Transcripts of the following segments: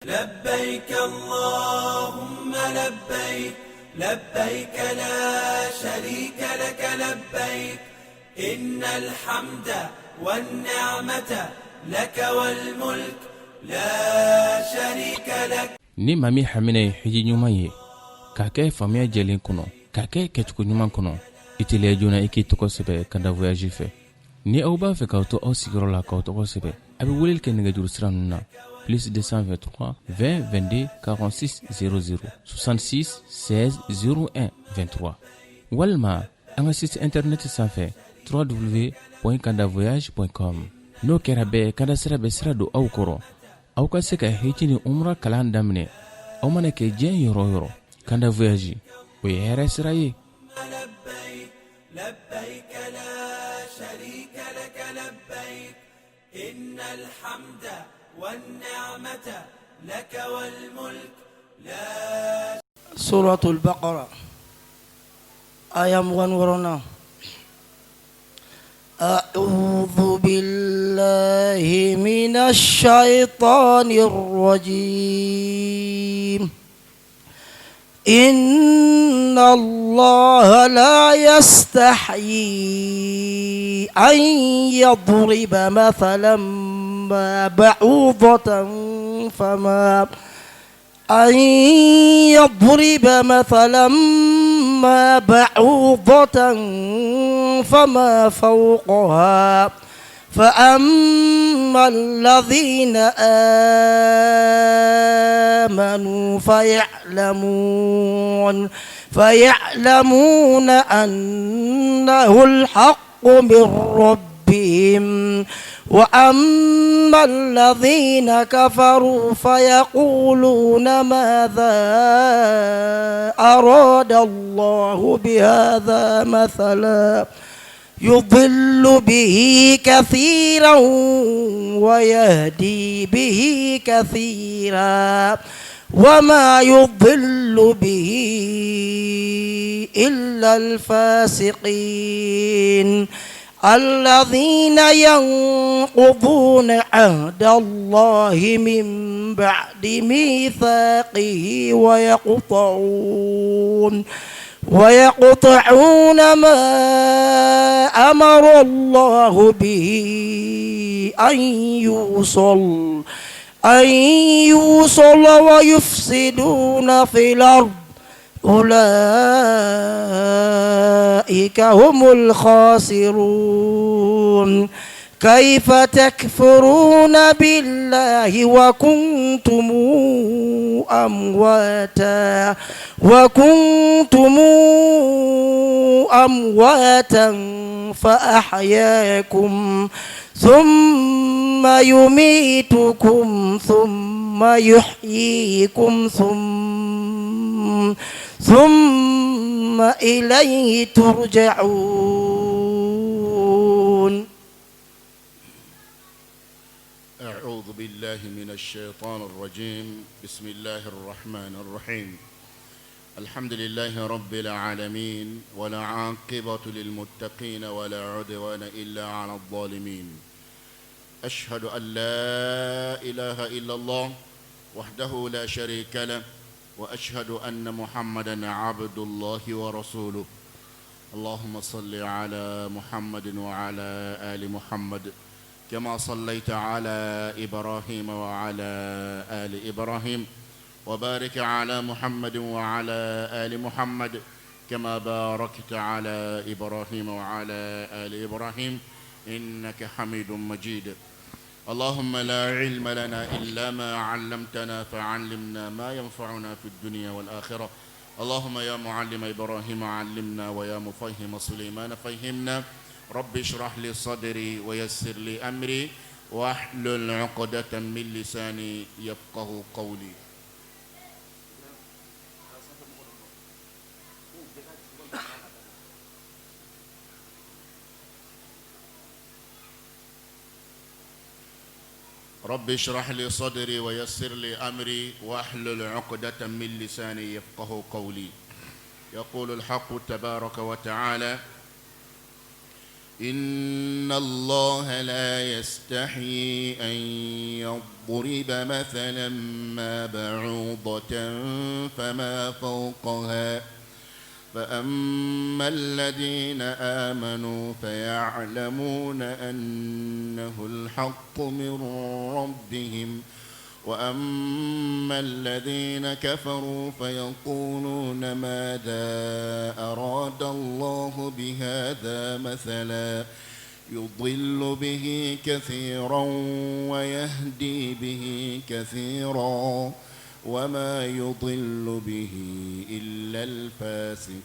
لبيك اللهم لبيك لبيك لا شريك لك لبيك إن الحمد والنعمة لك والملك لا شريك لك. ni mami hamine hiji nyuma ye kake famia jelen kono kake ketuko nyuma kono itile jona iki toko sebe kanda voyage fe ni aw ba fe ka to aw sigiro la ka to sebe abi wolil ken nga jur sranuna plus 223 20 22 46 00 66 16 01 23 walma anga site internet safe www.kandavoyage.com no kerabe kada serabe srado aw koro aw ka se ka hejini umra kalan damne aw mana ke jen yoro kanda voyage o yere siraye. لبيك لبيك لا شريك لك لبيك إن الحمد والنعمة لك والملك لا. سورة البقرة آية 1 أعوذ بالله من الشيطان الرجيم. إن الله لا يستحيي أن يضرب مثلا ما بعوضة فما فوقها فأما الذين آمنوا فيعلمون أنه الحق من ربهم وأما الذين كفروا فيقولون ماذا أراد الله بهذا مثلا يضل به كثيرا ويهدي به كثيرا وما يضل به إلا الفاسقين الذين ينقضون عهد الله من بعد ميثاقه ويقطعون ما أمر الله به أن يوصل ويفسدون في الأرض أولئك هم الخاسرون. كيف تكفرون بالله وكنتم أمواتا فأحياكم ثم يميتكم ثم يحييكم ثم إليه ترجعون. أعوذ بالله من الشيطان الرجيم. بسم الله الرحمن الرحيم. الحمد لله رب العالمين ولا عاقبة للمتقين ولا عدوان إلا على الظالمين. أشهد أن لا إله إلا الله وحده لا شريك له وأشهد أن محمدا عبد الله ورسوله. اللهم صل على محمد وعلى آل محمد كما صليت على إبراهيم وعلى آل إبراهيم وبارك على محمد وعلى آل محمد كما باركت على إبراهيم وعلى آل إبراهيم إنك حميد مجيد. اللهم لا علم لنا إلا ما علمتنا فعلمنا ما ينفعنا في الدنيا والآخرة. اللهم يا معلم إبراهيم علمنا ويا مفهم سليمان فهمنا. رب اشرح لي صدري ويسر لي أمري واحلل عقدة من لساني يفقه قولي. رب اشرح لي صدري ويسر لي أمري واحلل عقدة من لساني يفقه قولي. يقول الحق تبارك وتعالى: إن الله لا يستحي أن يضرب مثلا ما بعوضة فما فوقها فأما الذين آمنوا فيعلمون أنه الحق من ربهم وأما الذين كفروا فيقولون ماذا أراد الله بهذا مثلا يضل به كثيرا ويهدي به كثيرا وما يضل به إلا الفاسقين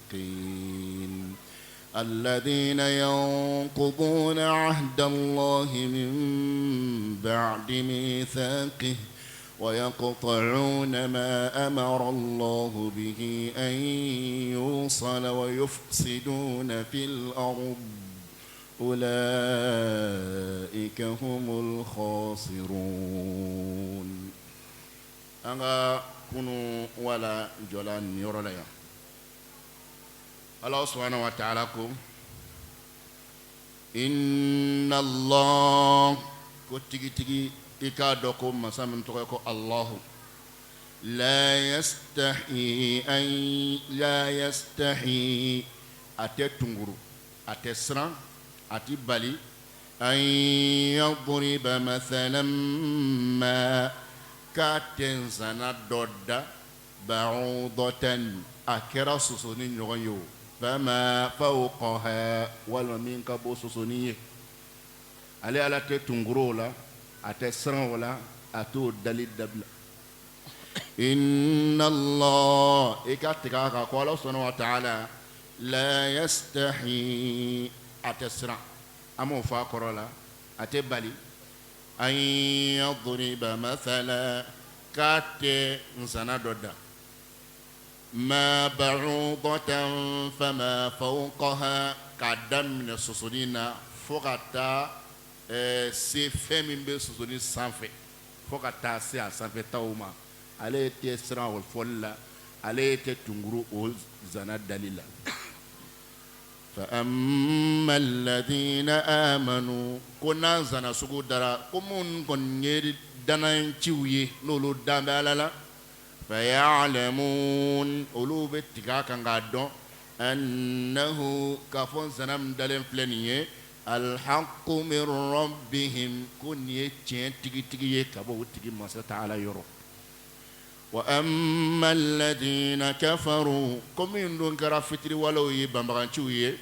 الذين ينقضون عهد الله من بعد ميثاقه ويقطعون ما أمر الله به أن يوصل ويفسدون في الأرض أولئك هم الخاسرون. أنا كنوا ولا جلان يرليا الله سبحانه وتعالى إن الله كتيجي تيجي إكادكم مسامن تقولكم الله لا يستحي أتتنغرو أتسرع أتبالي أن يضرب مثلا ما كاتن سنة دودا بعوضة أكرا سسوني نغيو فما فوقها ولا من كبو سسوني على تتنغرو لا أتسرع ولا أتو دليل دبل إن الله إكاتكا قال سبحانه وتعالى لا يستحي أتسرع أمو فاقر لا أتبالي أن يضرب مثلا كات نسنا دودا ما بعوضة فما فوقها كدم من السسونين فوقتا سي فمن بسسونين سانفي فوقتا سي سانفي تاوما عليه تسرع والفولا عليه تنغرو أول زنا دليلا فأما الذين آمنوا كنا زنا سكودرا كمون كنير دنا تشويه نولو دامبالا فيعلمون أولو بتكا كنغادو أنه كفون زنام دلم فلنيه الحق من ربهم كنيه تشين تيجي تيجي كابو تيجي ما تعالى يرو وأما الذين كفروا كمين دون كرافتري ولو يبامبرانشويه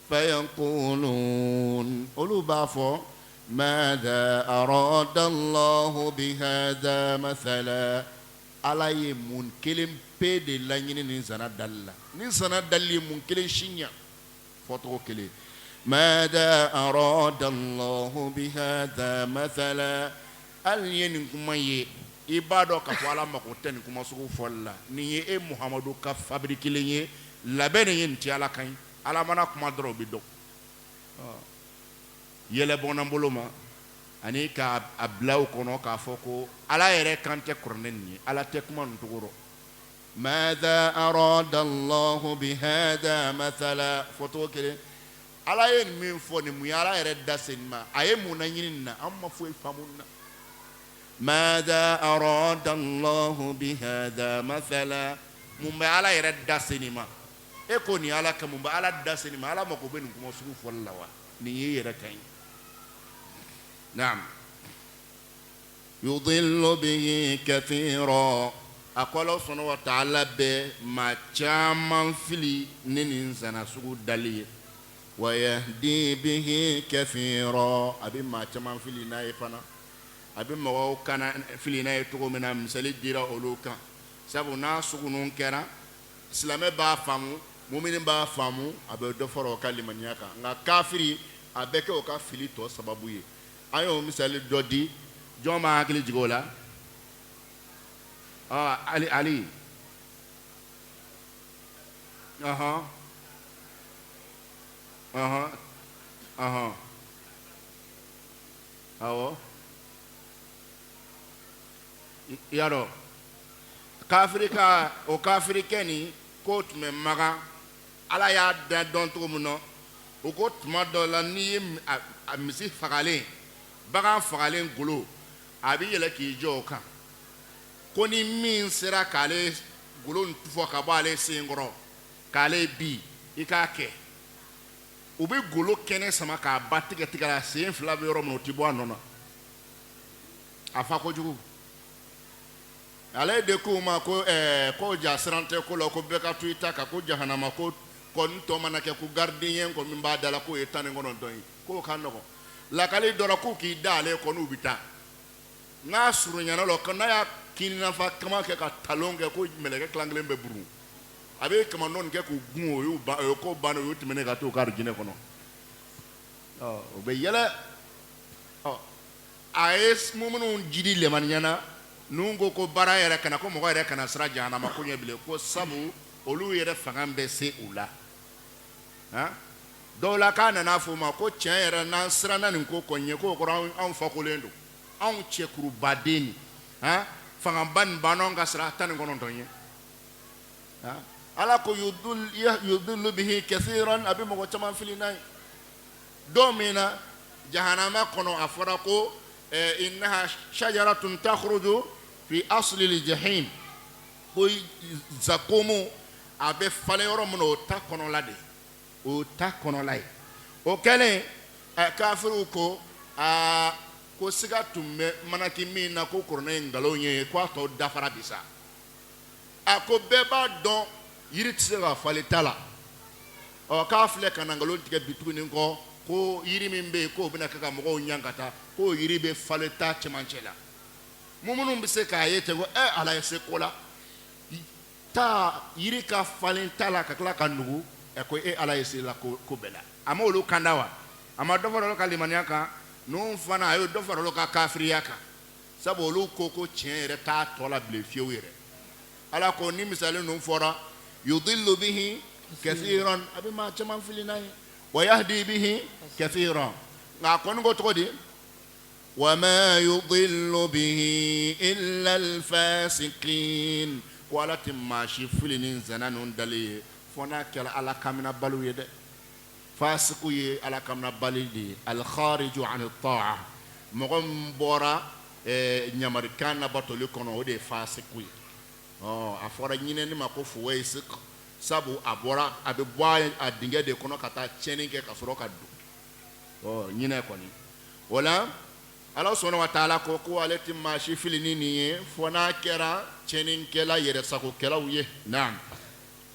فيقولون أولو بافو ماذا أراد الله بهذا مثلا على يمون كلم بيد لانين نزنا دلا نزنا دلي من كلم شينيا فوتو كلي ماذا أراد الله بهذا مثلا ألينكم يه ibado ka fala makoten kuma sugu folla ni e muhammadu ka fabrikilenye labene yenti ala kan ala mana kuma dro bido yele bonamboloma ani ka ablaw kono ka foko ala yere kante kornenni ala te kuma ntuguro ماذا أراد الله بهذا مثلا فتوكل على ين من فوني ميارا يرد سينما أي منيننا أما فوي فمونا ماذا أراد الله بهذا مثلا مبالا يرد سينما إكوني على كمبالا يرد سينما على مكوبين كمسروف والله نيجي ركين نعم يضل به كثيرا أقول سبحانه وتعالى بما جامع فيلي ننزنا سقود دليل ويهدي به كثيرا أبي ما جامع فيلي نايفنا أبي ما هو كان فيلي نايتو من أمثال ديرا أولوكا سبنا سقونون كنا سلامة بافامو مؤمن بافامو أبي دفر وكلمة نياكا نكافري أبي كوكا فيلي تو سببوي أيوة مثال دودي جوما أكلي جولا علي أو يارو كافريكا أو كافريكني كوت من مغا على يا دون تومنو o ko tuma dɔ la n'i ye a misi fagalen bagan fagalen golo a bɛ yɛlɛ k'i jɔ o kan ko ni min sera k'ale golo tufɔ ka bɔ ale sen kɔrɔ k'ale bi i k'a kɛ u bɛ golo kɛnɛ sama k'a ba tigɛ tigɛ la sen fila bɛ yɔrɔ min o tɛ bɔ a nɔ na a fa kojugu ale de ko ma ko ja siran tɛ ko la ko bɛɛ ka to i ta kan ko jahanama ko kɔni tɔ mana kɛ ko gardien ko min b'a da la k'o ye 19 ye k'o ka nɔgɔn lakali dɔ la k'u k'i da ale kɔni u bɛ taa n'a surunyana la n'a y'a kininafa kama kɛ ka talon kɛ ko mɛlɛkɛ kilan kelen bɛ buru a bɛ kamandɔn kɛ k'u gun o y'o ko banna o y'o tɛmɛnen ka t'o ka jinɛ kɔnɔ o bɛ yɛlɛ a ye minnu jidi lemaniya na n'u ko baara yɛrɛ kana ko mɔgɔ yɛrɛ kana sira jahanama ko ɲɛ bilen ko sabu olu yɛrɛ fanga bɛ se u la dɔw la k'a nana fɔ o ma ko tiɲɛ yɛrɛ n'an siranna nin ko kɔni ye k'o kɔrɔ anw fakolen don anw cɛkurubaden nin fangaba nin banna anw ka sira 19 ye ala ko yudillu bihi kathiran a bɛ mɔgɔ caman fili n'a ye don min na jahanama kɔnɔ a fɔra ko innaha shajaratun takhruju fi asli al-jahim ko zakomo a bɛ falen yɔrɔ min na o ta kɔnɔla de o ta kɔnɔla ye o kɛlen kafiriw ko ko siga tun bɛ manaki min na ko kuranɛ ye nkalon ye k'a tɔ dafara bi sa a ko bɛɛ b'a dɔn yiri tɛ se ka falen ta la k'a filɛ ka na nkalon tigɛ bi tuguni kɔ ko yiri min bɛ yen k'o bɛna kɛ ka mɔgɔw ɲankata k'o yiri bɛ falen ta cɛmancɛ la minnu bɛ se k'a ye ten ko ala ye se ko la taa yiri ka falen ta la ka tila ka nugu ko ala ye se la ko bɛɛ la a ma olu kanda wa a ma dɔ fara olu ka limaniya kan ninnu fana a ye dɔ fara olu ka kafiriya kan sabu olu ko tiɲɛ yɛrɛ t'a tɔ la bilen fiyewu yɛrɛ ala ko ni misali ninnu fɔra yudillu bihi kathiran a bɛ maa caman fili n'a ye wa yahdi bihi kathiran nka a kɔni ko cogo di wa ma yudillu bihi illa al-fasiqin ko ala tɛ maa si fili ni zana ninnu dali ye fɔ n'a kɛra ala kamina baliw ye dɛ fasiku ye ala kamina bali de ye al-khariju an at-ta'a mɔgɔ min bɔra ɲamarikan labatoli kɔnɔ o de ye fasiku ye a fɔra ɲinɛni ma ko fuwaisik sabu a bɔra a bɛ bɔ a dingɛ de kɔnɔ ka taa tiɲɛni kɛ ka sɔrɔ ka don ɲinɛ kɔni o la ala sɔnna wa taala ko ale tɛ maa si fili ni nin ye fɔ n'a kɛra tiɲɛnikɛla yɛrɛsagokɛlaw ye naam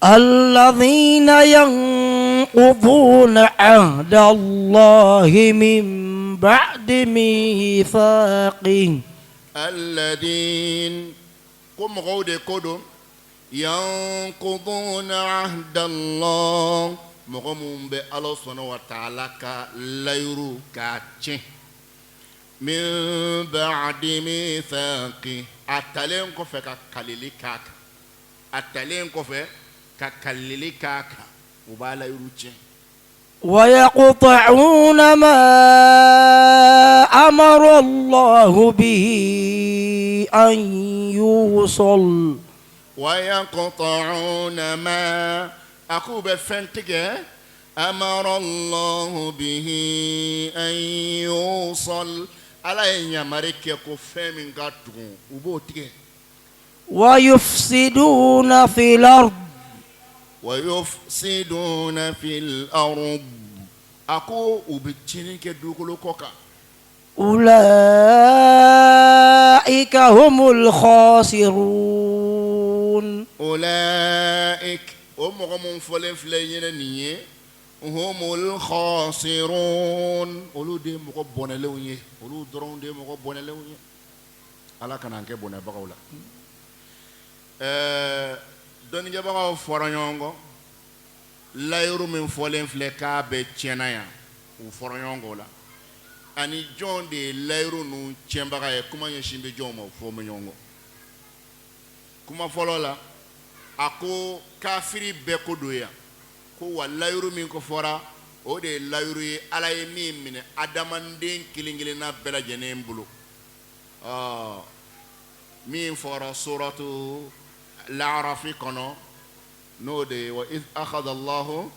الذين ينقضون عهد الله من بعد ميثاقه الذين قم غود كدو ينقضون عهد الله مغمون بالله سبحانه وتعالى كلايرو كاتشي من بعد ميثاقه أتلين كفى كاليلي كاكا أتلين كفى كاليلي كاكا وبالا يروتشي ويقطعون ما أمر الله به أن يوصل ويقطعون ما أكوب فنتك أمر الله به أن يوصل على أن يمرك يكفي من قطعه وبوتك ويفسدون في الأرض ويفسدون في الأرض أكو وبتشينك دوكلو كوكا أولئك هم الخاسرون أولئك هم فلين فلين هم الخاسرون أولو دي مقبون لوني أولو درون دي مقبون لوني ألا كان أنك بنا بقولا دون جبا فرانيونغو لا يرو من فلين فلكا بتشينايا وفرانيونغو لا ani John de lairo nu chembaga ye kuma yeshimbe John mo fo menyongo kuma folo la ako kafiri be ko doya ko wa lairo min ko fora o de lairo ye ala ye min mine adamanden kilingile na bela jenem bulu min fora suratu al-a'raf kono no de wa id akhadha Allah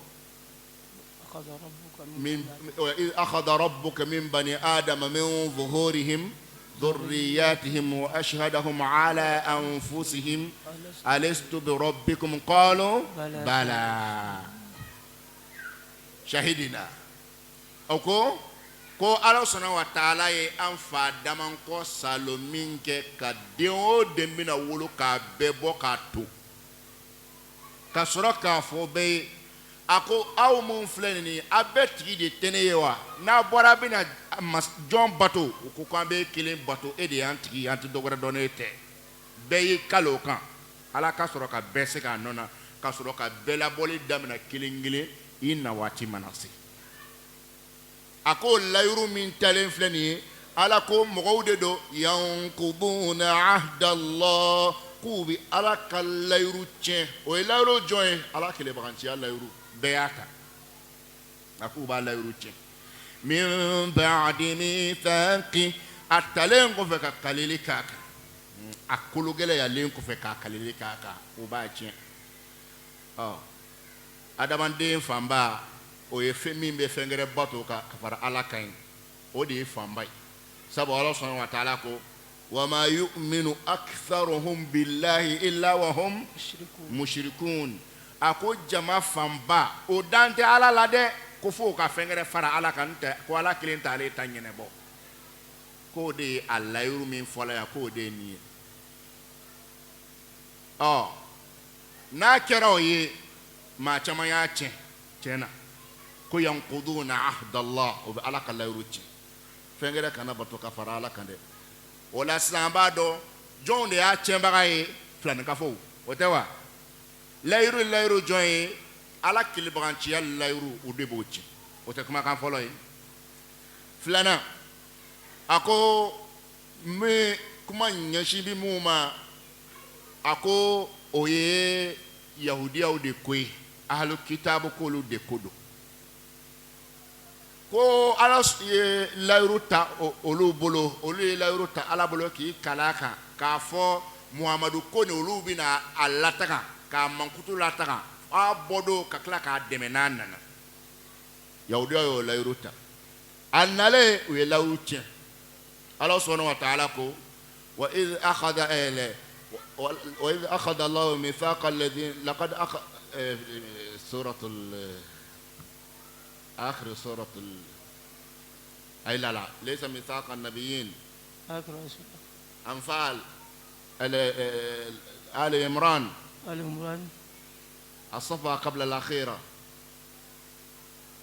وإذ أخذ ربك من بني آدم من ظهورهم ذرياتهم وأشهدهم على أنفسهم ألست بربكم قالوا بلى شهدنا أوكو ko ala sɔnna wa taala ye an fa daman kɔ salo min kɛ ka den o den bɛna wolo k'a bɛɛ bɔ k'a to ka sɔrɔ k'a fɔ bɛɛ ye a ko aw mun filɛ nin ye a bɛɛ tigi de tɛ ne ye wa n'a bɔra a bɛna jɔn bato u ko k'an bɛ kelen bato e de y'an tigi an tɛ dɔ wɛrɛ dɔn ne tɛ bɛɛ y'i kale o kan ala ka sɔrɔ ka bɛɛ se k'a nɔ na ka sɔrɔ ka bɛɛ labɔli daminɛ kelen kelen i na waati mana se a ko layiru min talen filɛ nin ye ala ko mɔgɔw de don yankubuna ahdallah k'u bɛ ala ka layiru tiɲɛ o ye layiru jɔn ye ala kelebaganciya layiru bɛɛ y'a ta a k'u b'a layiru tiɲɛ min ba'di mithaqi a talen kɔfɛ ka kaleli k'a kan a kolo gɛlɛyalen kɔfɛ k'a kaleli k'a kan o b'a tiɲɛ adamaden fanba o ye fɛn min bɛ fɛn gɛrɛ bato ka fara ala kan ye o de ye fanba ye sabu ala sɔnna wa taala ko wa ma yu'minu aktharuhum billahi illa wa hum mushrikun a ko jama fanba o dan tɛ ala la dɛ ko fo ka fɛn gɛrɛ fara ala kan tɛ ko ala kelen t'ale ta ɲɛnɛbɔ k'o de ye a layiru min fɔla yan k'o de ye nin ye n'a kɛra o ye maa caman y'a tiɲɛ tiɲɛna ko yankuduna ahdallah o bɛ ala ka layiru tiɲɛ fɛn gɛrɛ kana bato ka fara ala kan dɛ o la sisan an b'a dɔn jɔnw de y'a tiɲɛbaga ye filanikafow o tɛ wa layiru jɔn ye ala kelebaganciya layiru o de b'o tiɲɛ o tɛ kumakan fɔlɔ ye filanan a ko n bɛ kuma ɲɛsin bi mun ma a ko o ye yahudiyaw de ko ye ahlu kitabu k'olu de ko don ko ala ye layiru ta olu bolo olu ye layiru ta ala bolo k'i kala kan k'a fɔ muhamadu ko ni olu bɛna a lataga k'a mankutu lataga a bɔdon ka tila k'a dɛmɛ n'a nana yahudiya y'o layiru ta a nalen u ye layiru tiɲɛ ala sɔnna wa taala ko wa idh akhadha Allahu mithaqa alladhina laqad suratul آخر سورة أي لا ليس ميثاق النبيين آخر أنفال آل عمران الصفحة قبل الأخيرة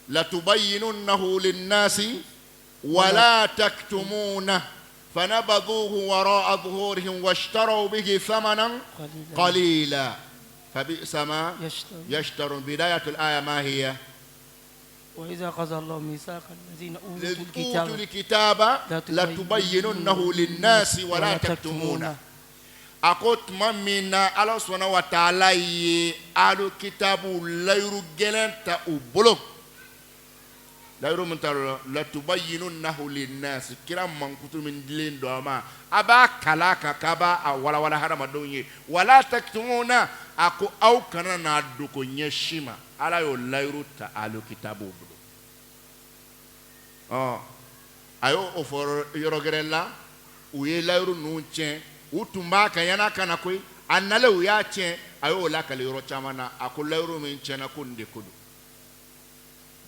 لتبيننه للناس ولا تكتمونه فنبذوه وراء ظهورهم واشتروا به ثمنا قليلا فبئس ما يشترون بداية الآية ما هي وإذا أخذ الله ميثاق الذين أوتوا الكتاب لتبيننه للناس ولا تكتمونه أقول منا على سبحانه وتعالى على كتاب لا يرجلن تأبلو لا يرمون لتبيننه للناس كلام من كتب من دلين دوما أبا كلاك كبا ولا هرم الدنيا ولا تكتمونه أكو أو كنا نادوكو نشيما ala yo layiru ta alo kitabu bolo ayo o for yɔrɔ gɛrɛ la u ye layiru ninnu tiɲɛ u tun b'a kan yana kana koyi a nalen u y'a tiɲɛ a y'o lakale yɔrɔ caman na a ko layiru min tiɲɛna ko nin de ko don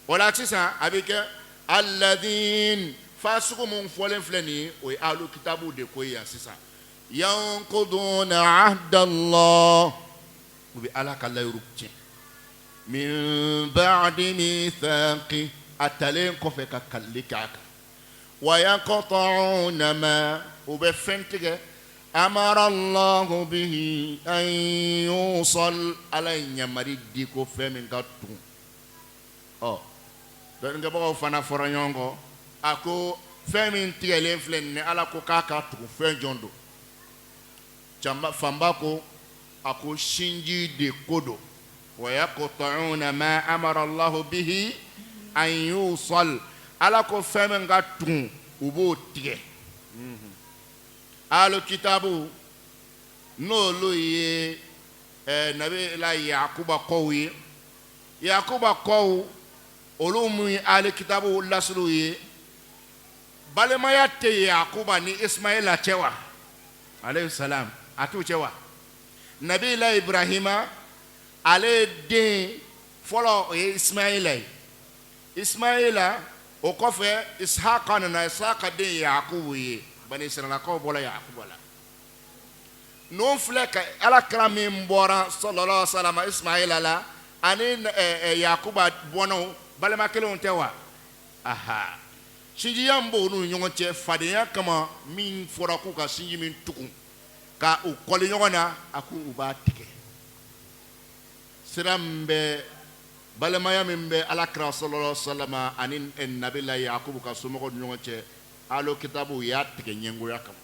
o la sisan a bɛ kɛ alladhin fasugu mun fɔlen filɛ nin ye o ye alo kitabu de ko ye yan sisan yankuduna ahdallah u bɛ ala ka layiru tiɲɛ min ba'di mithaqi atalen kɔfɛ ka kalli k'a kan wa yaqta'una ma u bɛ fɛn tigɛ amara Allahu bihi an yusal ala ye ɲamari di ko fɛn min ka tugun dɔnnikɛbagaw fana fɔra ɲɔgɔn kɔ a ko fɛn min tigɛlen filɛ nin ye ala ko k'a ka tugun fɛn jɔn don fanba ko a ko sinji de ko don ويقطعون ما أمر الله به أن يوصل على كفم قطع وبوتيه على كتابه نولي نبي لا يعقوب قوي يعقوب قوي olu mu ale kitabu lasulu ye balemaya te Yakuba ni Ismaila cewa alayhi salam atu cewa nabi la Ibrahima ale den fɔlɔ o ye Ismaila o kɔfɛ Ishaqa nana Ishaqa den Yakubu ye bani Israilakaw bɔla Yakubu la n'o filɛ ka alakira min bɔra sallallahu alaihi wasallam Ismaila la ani Yakuba bɔnnaw balima kelenw tɛ wa aha sinjiya min b'o n'u ɲɔgɔn cɛ fadenya kama min fɔra k'u ka sinji min tugun ka u kɔli ɲɔgɔn na a ko u b'a tigɛ sira min bɛ balimaya min bɛ alakira sallallahu alaihi wasallam ani nabila Yakubu ka somɔgɔw ni ɲɔgɔn cɛ alo kitabu y'a tigɛ ɲɛngoya kama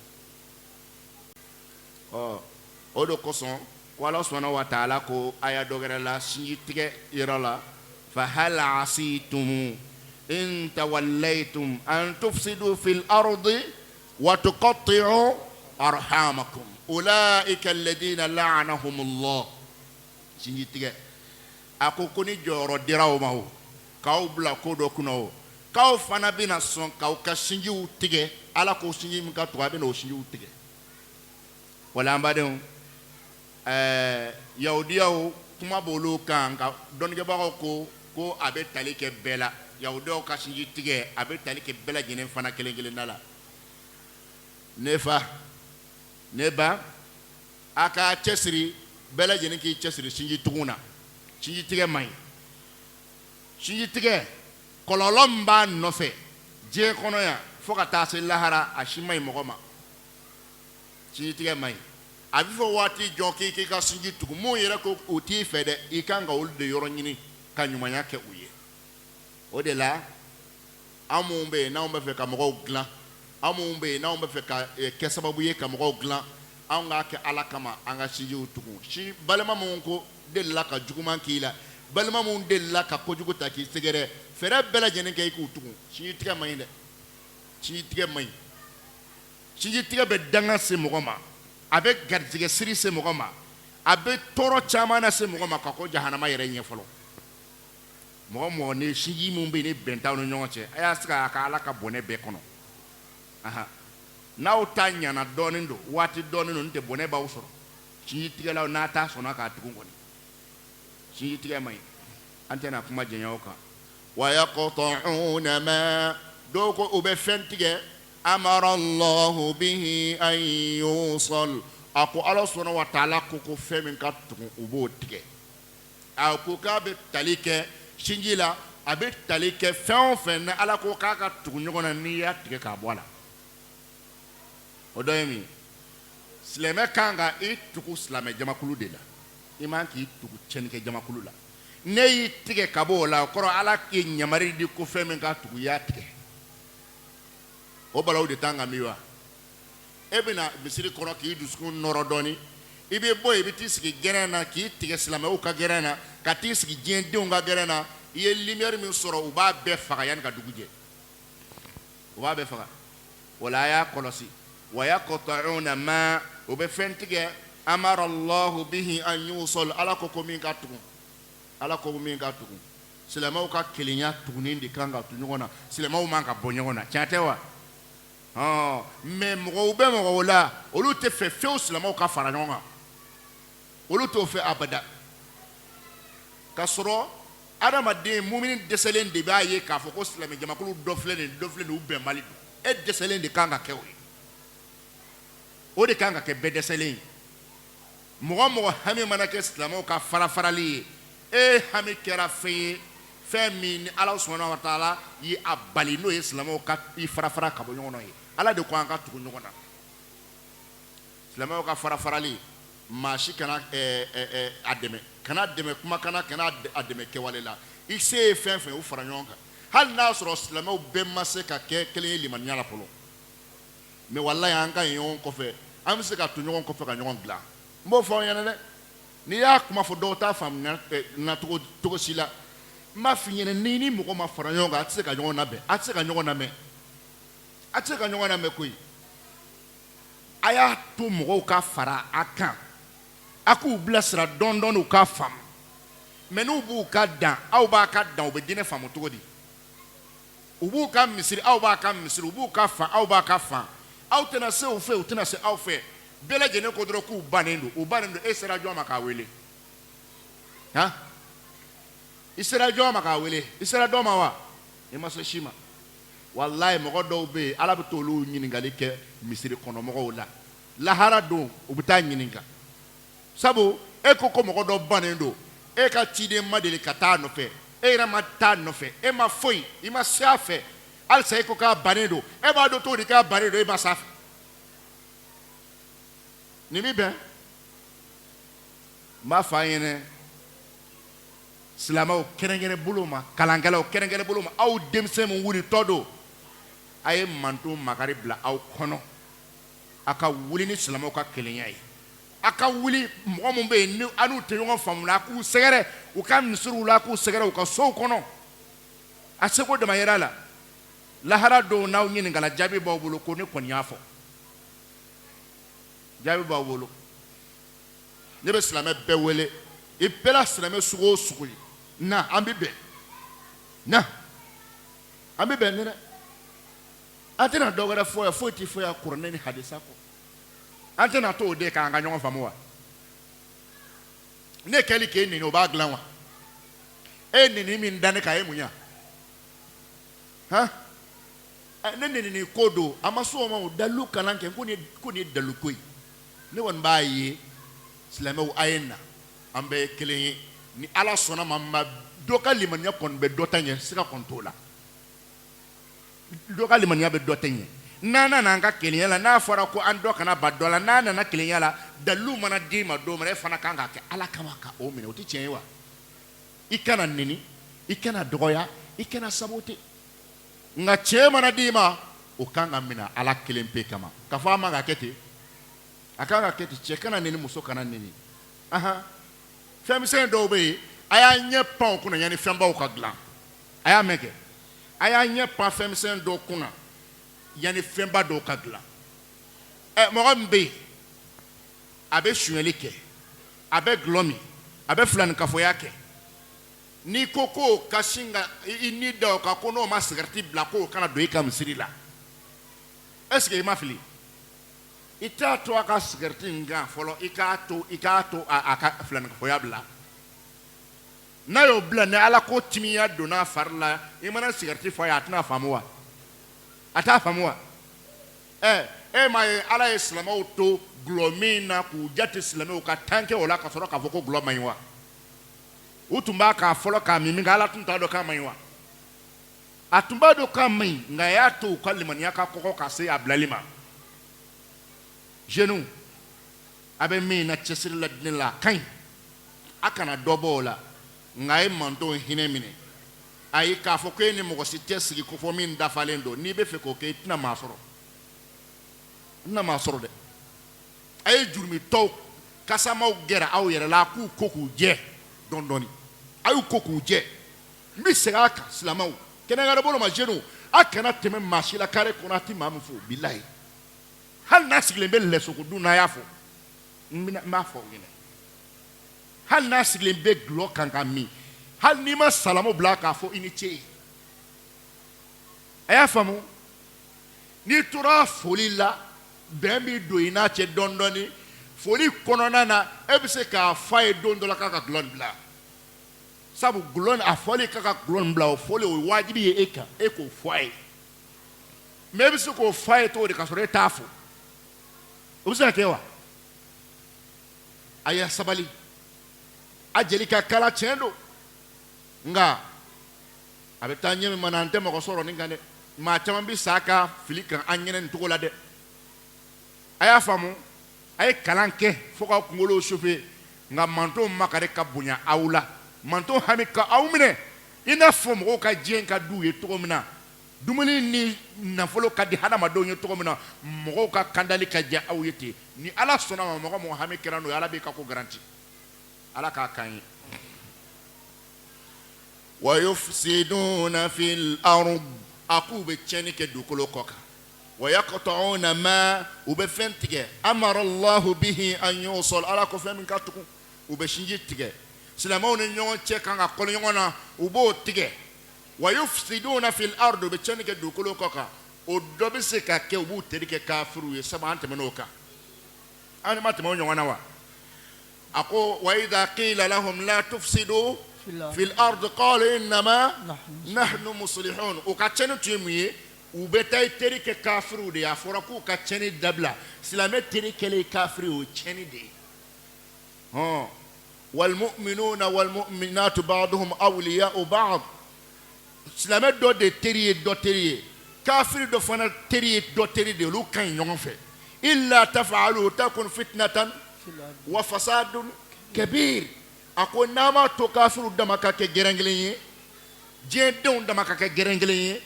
o de kosɔn ko Ala subhanahu wa ta'ala ko aya dɔ wɛrɛ la sinji tigɛ yɔrɔ la fa hal asitum in tawallaytum an tufsidu fil ardi wa tuqatti'u arhamakum ulaika alladhina la'anahumullah sinji tigɛ a ko ni jɔyɔrɔ dira o ma o k'aw bila ko dɔ kunna o k'aw fana bɛna sɔn k'aw ka sinjiw tigɛ Ala ko sinji min ka tugu a bɛna o sinjiw tigɛ wala an badenw yahudiyaw kuma b'olu kan nka dɔnnikɛbagaw ko a bɛ tali kɛ bɛɛ la yahudiyaw ka sinji tigɛ a bɛ tali kɛ bɛɛ lajɛlen fana kelen kelenna la ne fa ne ba a ka cɛsiri bɛɛ lajɛlen k'i cɛsiri sinji tugun na sinji tigɛ man ɲi sinji tigɛ kɔlɔlɔ min b'a nɔfɛ diɲɛ kɔnɔ yan fo ka taa se lahara a si man ɲi mɔgɔ ma sinji tigɛ man ɲi a bɛ fɔ waati jɔ k'i ka sinji tugun mun yɛrɛ ko o t'i fɛ dɛ i kan ka olu de yɔrɔ ɲini ka ɲumanya kɛ u ye o de la an minnu bɛ yen n'anw bɛ fɛ ka mɔgɔw dilan an minnu bɛ yen n'anw bɛ fɛ ka kɛ sababu ye ka mɔgɔw dilan anw k'a kɛ Ala kama an ka sinjiw tugun balima minnu ko delila ka juguman k'i la balima minnu delila ka kojugu ta k'i sɛgɛrɛ fɛɛrɛ bɛɛ lajɛlen kɛ i k'u tugun sinji tigɛ man ɲi dɛ sinji tigɛ man ɲi sinji tigɛ bɛ danga se mɔgɔ ma a bɛ garijɛgɛ siri se mɔgɔ ma a bɛ tɔɔrɔ caman na se mɔgɔ ma ka ko jahanama yɛrɛ ɲɛ fɔlɔ mɔgɔ mɔgɔ ni sinji min bɛ yen ni bɛn t'aw ni ɲɔgɔn cɛ a y'a sigi a ka Ala ka bɔnɛ bɛɛ kɔnɔ n'aw ta ɲana dɔɔnin don waati dɔɔnin don n tɛ bɔnɛ b'aw sɔrɔ sinji tigɛlaw n'a ta sɔnna k'a tugun kɔni sinji tigɛ man ɲi an tɛna kuma jɛnya o kan wa yaqta'una ma dɔw ko u bɛ fɛn tigɛ amara Allahu bihi an yusal a ko Ala subhanahu wa ta'ala ko fɛn min ka tugun u b'o tigɛ a ko k'a bɛ tali kɛ sinji la a bɛ tali kɛ fɛn o fɛn ni Ala ko k'a ka tugu ɲɔgɔn na n'i y'a tigɛ k'a bɔ a la o dɔ ye min silamɛ kan ka i tugu silamɛ jamakulu de la i man k'i tugu cɛnnikɛ jamakulu la ne y'i tigɛ ka bɔ o la o kɔrɔ Ala k'i yamari di ko fɛn min ka tugu i y'a tigɛ o balawu de t'an kan bi wa e bɛna misiri kɔnɔ k'i dusukun nɔrɔ dɔɔnin i bɛ bɔ yen i bɛ t'i sigi gɛrɛn na k'i tigɛ silamɛw ka gɛrɛn na ka t'i sigi diɲɛdenw ka gɛrɛn na i ye lumière min sɔrɔ u b'a bɛɛ faga yanni ka dugu jɛ u b'a bɛɛ faga o la a y'a kɔlɔsi wa yaqta'una ma o bɛ fɛn tigɛ amara Allahu bihi an yusal Ala ko min ka tugun Ala ko min ka tugun silamɛw ka kelenya tugunin de kan ka tu ɲɔgɔn na silamɛw man ka bɔ ɲɔgɔn na tiɲɛ tɛ wa mais mɔgɔw bɛ mɔgɔw la olu tɛ fɛ fewu silamɛw ka fara ɲɔgɔn kan olu t'o fɛ abada ka sɔrɔ adamaden mumini dɛsɛlen de b'a ye k'a fɔ ko silamɛ jamakulu dɔ filɛ nin u bɛnbali don e dɛsɛlen de kan ka kɛ o ye o de kan ka kɛ bɛɛ dɛsɛlen ye mɔgɔ mɔgɔ hami mana kɛ silamɛw ka fara-farali ye e hami kɛra fɛn ye fɛn min ni Ala subhanahu wa ta'ala ye a bali n'o ye silamɛw ka i fara-fara ka bɔ ɲɔgɔn na ye Ala de ko an ka tugu ɲɔgɔn na silamɛw ka fara-farali maa si kana a dɛmɛ kana dɛmɛ kumakan kana a dɛmɛ kɛwale la i se ye fɛn fɛn u fara ɲɔgɔn kan hali n'a sɔrɔ silamɛw bɛɛ ma se ka kɛ kelen ye limaniya la fɔlɔ mais wallahi an ka ɲɔgɔn kɔfɛ an bɛ se ka to ɲɔgɔn kɔfɛ ka ɲɔgɔn dilan n b'o fɔ aw ɲɛna dɛ n'i y'a kuma fɔ dɔw t'a faamuya na cogo si la n b'a f'i ɲɛna ni mɔgɔ ma fara ɲɔgɔn kan a tɛ se ka ɲɔgɔn labɛn a tɛ se ka ɲɔgɔn lamɛn a tɛ se ka ɲɔgɔn lamɛn koyi a y'a to mɔgɔw ka fara a kan a k'u bilasira dɔɔnin dɔɔnin u k'a faamu menu b'u ka dan aw b'a ka dan u bɛ diinɛ faamu cogo di u b'u ka misiri aw b'a ka misiri u b'u ka fan aw b'a ka fan aw tɛna se u fɛ u tɛna se aw fɛ bɛɛ lajɛlen ko dɔrɔn k'u bannen don u bannen don e sera jɔn ma k'a wele han i sera jɔn ma k'a wele i sera dɔ ma wa i ma se si ma walayi mɔgɔ dɔw bɛ yen ala bɛ t'olu ɲininkali kɛ misiri kɔnɔ mɔgɔw la lahara don u bɛ taa ɲininka sabu e ko mɔgɔ dɔ bannen don e ka ciden ma deli ka taa nɔfɛ e yɛrɛ ma taa nɔfɛ e ma foyi i ma se a fɛ halisa e ko k'a bannen don e b'a dɔn cogo di k'a bannen don e ma se a fɛ nin bɛ bɛn n b'a fɔ an ɲɛna silamɛw kɛrɛnkɛrɛn bolo ma kalankɛlaw kɛrɛnkɛrɛn bolo ma aw denmisɛn min wulitɔ don a ye manto makari bila aw kɔnɔ a ka wuli ni silamɛw ka kelenya ye a ka wuli mɔgɔ min bɛ yen ni a n'u tɛ ɲɔgɔn faamu la a k'u sɛgɛrɛ u ka misiriw la a k'u sɛgɛrɛ u ka sow kɔnɔ a seko dama yera la lahara dɔw n'aw ɲininkala jaabi b'aw bolo ko ne kɔni y'a fɔ jaabi b'aw bolo ne bɛ silamɛ bɛɛ wele i bɛɛ la silamɛ sugu o sugu ye na an bɛ bɛn na an bɛ bɛn dɛ an tɛna dɔ wɛrɛ fɔ yan foyi tɛ fɔ yan kuranɛ ni hadisa kɔ an tɛna to o de kan an ka ɲɔgɔn faamu wa ne kɛli k'e nɛni o b'a dilan wa e nɛni min da ne kan e mun ya han ne nɛni nin ko don a ma s'o ma o dalilu kalan kɛ ko nin ye dalilu ko ye ne kɔni b'a ye silamɛw a ye na an bɛɛ ye kelen ye ni ala sɔnna ma dɔ ka limaniya kɔni bɛ dɔ ta ɲɛ siga kɔni t'o la dɔ ka limaniya bɛ dɔ ta ɲɛ n'an nana an ka kelenya la n'a fɔra ko an dɔ kana ba dɔ la n'a nana kelenya la dalilu mana d'i ma don min e fana kan k'a kɛ ala kama ka o minɛ o tɛ tiɲɛ ye wa i kana nɛni i kana dɔgɔya i kana sabote nka tiɲɛ mana d'i ma o kan ka minɛ ala kelen pe kama k'a fɔ a man ka kɛ ten a kan ka kɛ ten cɛ kana nɛni muso kana nɛni ahan fɛnmisɛn dɔw bɛ yen a y'a ɲɛ pan o kunna yanni fɛnbaw ka dilan a y'a mɛn kɛ a y'a ɲɛ pan fɛnmisɛn dɔw kunna yanni fɛnba dɔw ka dilan mɔgɔ min bɛ yen a bɛ sonyɛli kɛ a bɛ gulɔ min a bɛ filanikafoya kɛ n'i ko k'o ka sin ka i ni da o kan ko n'o ma sigarɛti bila k'o kana don i ka misiri la est-ce que i ma fili i t'a to a ka sigarɛti in kan fɔlɔ i k'a to a ka filanikafoya bila n'a y'o bila ni ala ko timiya donna a fari la i mana sigarɛti fɔ a ye a tɛna faamu wa a t'a faamu wa e m'a ye ala ye silamɛw to gulɔ min na k'u jate silamɛw ka tan kɛ o la ka sɔrɔ k'a fɔ ko gulɔ man ɲi wa u tun b'a k'a fɔlɔ k'a min nka ala tun t'a dɔn k'a man ɲi wa a tun b'a dɔn k'a man ɲi nka a y'a to u ka limaniya ka kɔgɔ ka se a bilali ma jeunes a bɛ min na cɛsiri la diinɛ la a ka ɲi a kana dɔ bɔ o la nka a ye mantonw hinɛ minɛ ayi k'a fɔ ko e ni mɔgɔ si tɛ sigi ko fɔ min dafalen don n'i bɛ fɛ k'o kɛ i tɛna maa sɔrɔ dɛ a ye jurumitɔw kasamaw gɛrɛ aw yɛrɛ la a k'u ko k'u jɛ dɔɔni dɔɔni a y'u ko k'u jɛ n bɛ segin a kan silamɛw kɛnɛkɛnɛ bolo ma jeunes a kana tɛmɛ maa si la kare kɔnɔ a tɛ maa min fɔ bilahi hali n'a sigilen bɛ lɛsɔkɔdun n'a y'a fɔ n b'a fɔ aw ɲɛna hali n'a sigilen bɛ gulɔ kan ka min hali n'i ma salamu bila k'a fɔ i ni ce ye a y'a faamu n'i tora foli la bɛn b'i don i n'a cɛ dɔɔni dɔɔni foli kɔnɔna na e bɛ se k'a fɔ a ye don dɔ la k'a ka gulɔ bila sabu gulɔ a fɔli k'a ka gulɔ bila o fɔli o ye wajibi ye e kan e k'o fɔ a ye mɛ e bɛ se k'o fɔ a ye cogo di ka sɔrɔ e t'a fɔ o bɛ se ka kɛ wa a y'a sabali a jeli ka kala tiɲɛ don nka a bɛ taa ɲɛ min ma na an tɛ mɔgɔ sɔrɔ nin kan dɛ maa caman bɛ sa a ka fili kan an ɲɛnɛ nin cogo la dɛ a y'a faamu a ye kalan kɛ fo ka kunkolo sufe nka mantonw makari ka bonya aw la mantonw hami ka aw minɛ i n'a fɔ mɔgɔw ka diɲɛ ka d'u ye cogo min na dumuni ni nafolo ka di hadamadenw ye cogo min na mɔgɔw ka kandali ka diya aw ye ten ni ala sɔnna ma mɔgɔ mɔgɔ hami kɛra n'o ye ala b'i ka ko garanti ala k'a kan ye wa yufsiduna fil ard a k'u bɛ tiɲɛni kɛ dugukolo kɔ kan wa yaqta'una ma u bɛ fɛn tigɛ amara allahu bihi an yusal ala ko fɛn min ka tugun u bɛ sinji tigɛ silamɛw ni ɲɔgɔn cɛ kan ka kɔli ɲɔgɔn na u b'o tigɛ wa yufsiduna fil ardi u bɛ tiɲɛni kɛ dugukolo kɔ kan o dɔ bɛ se ka kɛ u b'u teri kɛ kafiriw ye sabu an tɛmɛn'o kan an ma tɛmɛ o ɲɔgɔn na wa a ko wa idha qila lahum la tufsidu fil ardi qalu innama nahnu muslihun o ka tiɲɛni tun ye mun ye u bɛ taa teri kɛ kafiriw de ye a fɔra k'u ka tiɲɛni dabila silamɛ teri kɛlen kafiri o tiɲɛni de ye والمؤمنون والمؤمنات بعضهم أولياء بعض silamɛ dɔ de teri ye dɔ teri ye kafiri dɔ fana teri ye dɔ teri de olu ka ɲi ɲɔgɔn fɛ illa taf'alu takun fitnatan wa fasadun kabir a ko n'a ma to kafiriw dama ka kɛ gɛrɛn kelen ye diɲɛdenw dama ka kɛ gɛrɛn kelen ye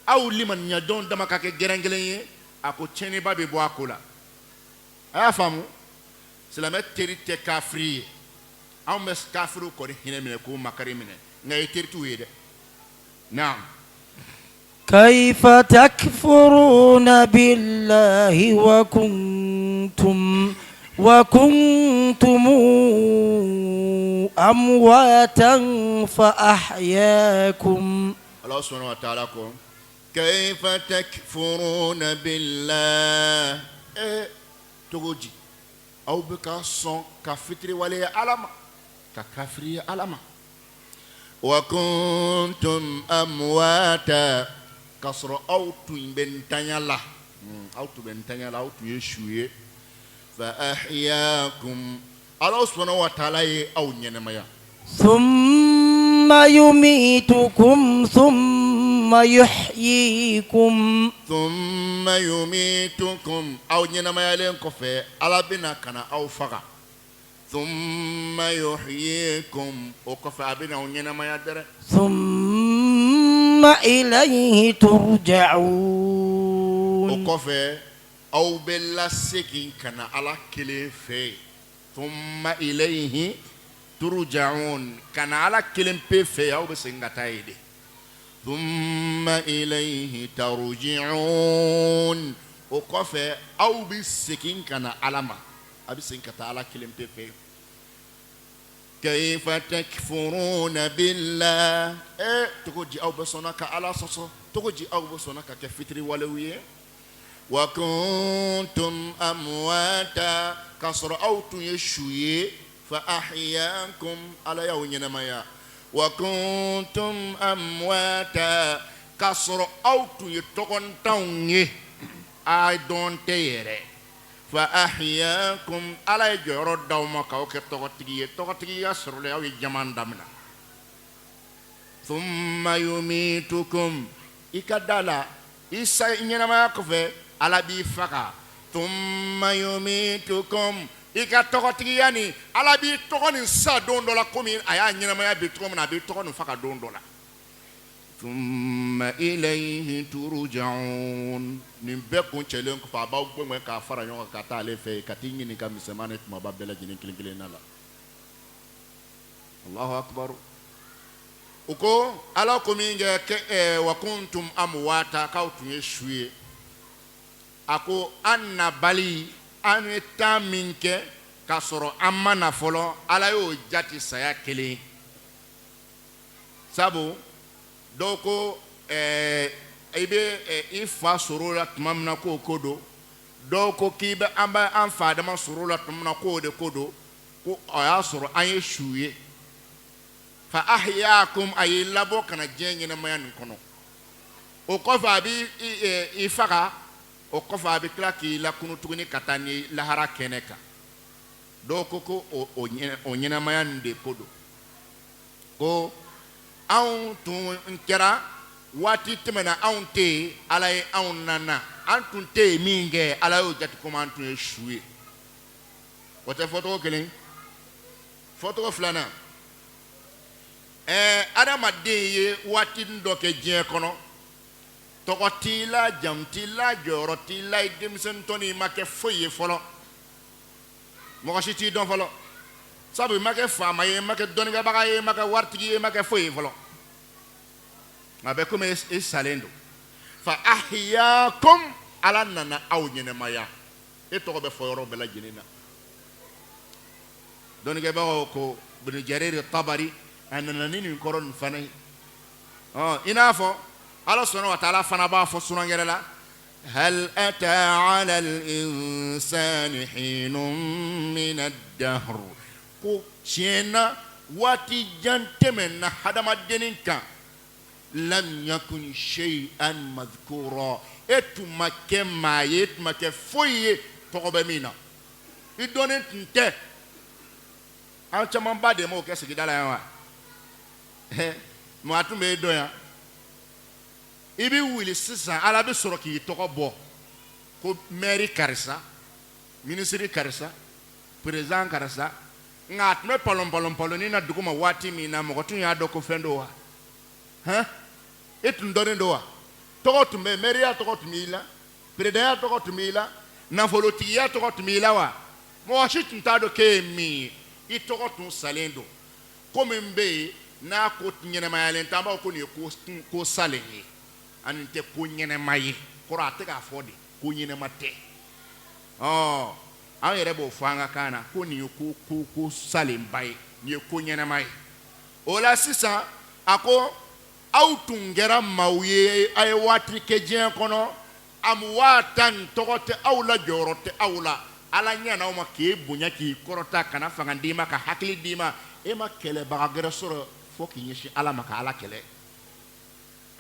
aw limaniyadenw dama ka kɛ gɛrɛn kelen ye a ko tiɲɛniba bɛ bɔ a ko la a y'a faamu silamɛ teri tɛ kafiri ye anw bɛ kafiriw kɔni hinɛ minɛ k'o makari minɛ nka i teri t'u ye dɛ naam كيف تكفرون بالله وكنتم أمواتا فأحياكم الله سبحانه وتعالى كيف تكفرون بالله توجي أو بكاسون كفتري ولا علم ككفري علم وكنتم أمواتا كسر أو تبنتنيلا أو تبنتنيلا أو تيشوي فأحياكم الله سبحانه وتعالى أو نينمايا ثم يميتكم ثم يحييكم أو نينمايا لنكفي على بنا كان أو فقا ثم يحييكم وكفى أبنا ونينمايا در ثم إليه ترجعون وكفى أو بلا سكين كان على كل في ثم إليه ترجعون كان على كل في أو بسنغتايد ثم إليه ترجعون وكفى أو بسكين كان على ما أبي سنغتا على كل في كيف تكفرون بالله تقولي أو بسونك على صصو تقولي أو بسونك كفتري ولوية وكنتم أمواتا كسر أو تيشوي فأحياكم على يوم نمايا وكنتم أمواتا كسر أو تيتقن توني I don't care فأحياكم على جرود دوما كوك تغتيجي يسر له يجمان دمنا ثم يميتكم إكدالا إسا إنما كفى على بيفكا ثم يميتكم إكتغتيجي يعني على بيتغن سا دون دولا كومين أيا إنما بيتغن من بيتغن فكا دون دولا ثم إليه ترجعون نبكون تلين كفاباو بمن كافر يوم كتالي في كتيني نكام سمانة ما بابلا جنين كلين نلا الله أكبر uko ala kominga ke wa kuntum amwata kautu yeshwe ako anna bali aneta minke kasoro amana folo ala yo jati saya kele sabu doko ibe ifa surula tumamna ko kodo doko kibe amba anfa dama surula tumna ko de kodo ko aya suru anye shuye fa ahyakum ay labo kana jengina mayan kono o kofa bi ifaka o kofa bi klaki la kunu tuguni katani lahara keneka doko ko o nyina mayan de kodo ko aun tun nkera wati temena aun te alay aun nana antun te minge alayo jati komantu eshuwe wote foto kelen foto flana adama de wati ndoke je kono tokotila jamtila jorotila idimsen toni make foye folo mo shiti don folo sabu make fama ye make doniga baga ye make wartigi ye make foye folo abe kuma salendo fa ahyakum ala nana aw nyene maya e to be foyoro bela jinina doniga baga ko ibn Jarir al-Tabari anana nin koron fanay inafo Allah subhanahu wa ta'ala fana ba fo sunan yɛrɛ la هل أتى على الإنسان حين من الدهر ko tiɲɛna waati jan tɛmɛna hadamadennin kan lam yakun shay'an madhkura e tun ma kɛ maa ye e tun ma kɛ foyi ye tɔgɔ bɛ min na i dɔnnen tun tɛ an caman ba de m'o kɛ sigida la yan wa maa tun bɛ e dɔn yan i bɛ wuli sisan ala bɛ sɔrɔ k'i tɔgɔ bɔ ko maire karisa ministre karisa président karisa nka a tun bɛ palon na dugu ma waati min na mɔgɔ tun y'a dɔn ko fɛn do wa e tun dɔnnen do wa tɔgɔ tun bɛ maire ya tɔgɔ tun b'i la président ya tɔgɔ tun b'i la nafolotigiya tɔgɔ tun b'i la wa mɔgɔ si tun t'a dɔn k'e ye min ye i tɔgɔ tun salen do ko min bɛ yen n'a ko ɲɛnɛmayalen t'an b'a fɔ ko nin ye ko salen ye ani tɛ ko ɲɛnɛma ye kɔrɔ a tɛ k'a fɔ de ko ɲɛnɛma tɛ an yɛrɛ b'o fɔ an ka kan na ko nin ye ko salenba ye nin ye ko ɲɛnɛma ye o la sisan a ko aw tun kɛra maaw ye a ye waati kɛ diɲɛ kɔnɔ amwaatan tɔgɔ tɛ aw la jɔyɔrɔ tɛ aw la ala ɲɛna aw ma k'e bonya k'i kɔrɔta kana fanga d'i ma ka hakili d'i ma e ma kɛlɛbaga gɛrɛ sɔrɔ fo k'i ɲɛsin ala ma ka ala kɛlɛ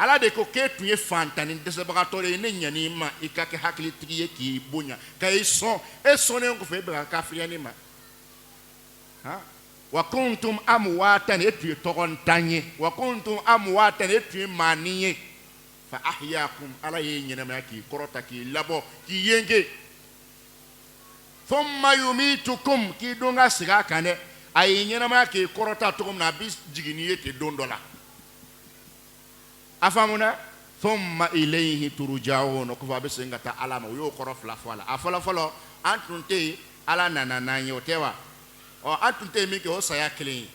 ala de ko k'e tun ye fantanni dɛsɛbagatɔ de ye ne ɲan'i ma i ka kɛ hakilitigi ye k'i bonya ka i sɔn e sɔnnen kɔfɛ e bɛ ka kafiriya ne ma wa kuntum amwaatan e tun ye tɔgɔntan ye wa kuntum amwaatan e tun ye maani ye fa ahyaakum ala ye ɲɛnamaya k'i kɔrɔta k'i labɔ k'i yenge thumma yumitukum k'i don ka segin a kan dɛ a ye ɲɛnamaya k'i kɔrɔta cogo min na a bɛ jigin n'i ye ten don dɔ la a faamuna thumma ilayhi turja'un ko fa bɛ segin ka taa ala ma o y'o kɔrɔ fila fɔ a la a fɔlɔ an tun tɛ yen ala nana n'an ye o tɛ wa an tun tɛ yen min kɛ o saya kelen ye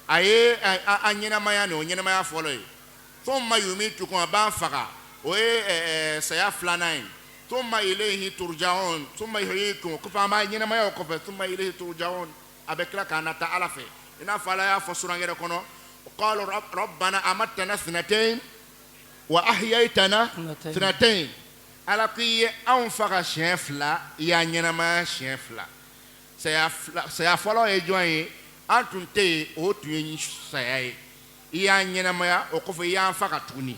a ye an ɲɛnamaya nin o ɲɛnamaya fɔlɔ ye thumma yumitukum a b'an faga o ye saya filanan ye thumma ilayhi turja'un thumma yuhyikum ko fa an b'a ɲɛnamaya o kɔfɛ thumma ilayhi turja'un a bɛ tila k'an nata ala fɛ i n'a fɔ ala y'a fɔ suran yɛrɛ kɔnɔ قالوا ربنا أمتنا اثنتين وأحييتنا اثنتين على كي أنفق شيفلا يعني ما شيفلا سيفلا يجوي أنتم تي أوتين سياي يعني ما أقف ينفق توني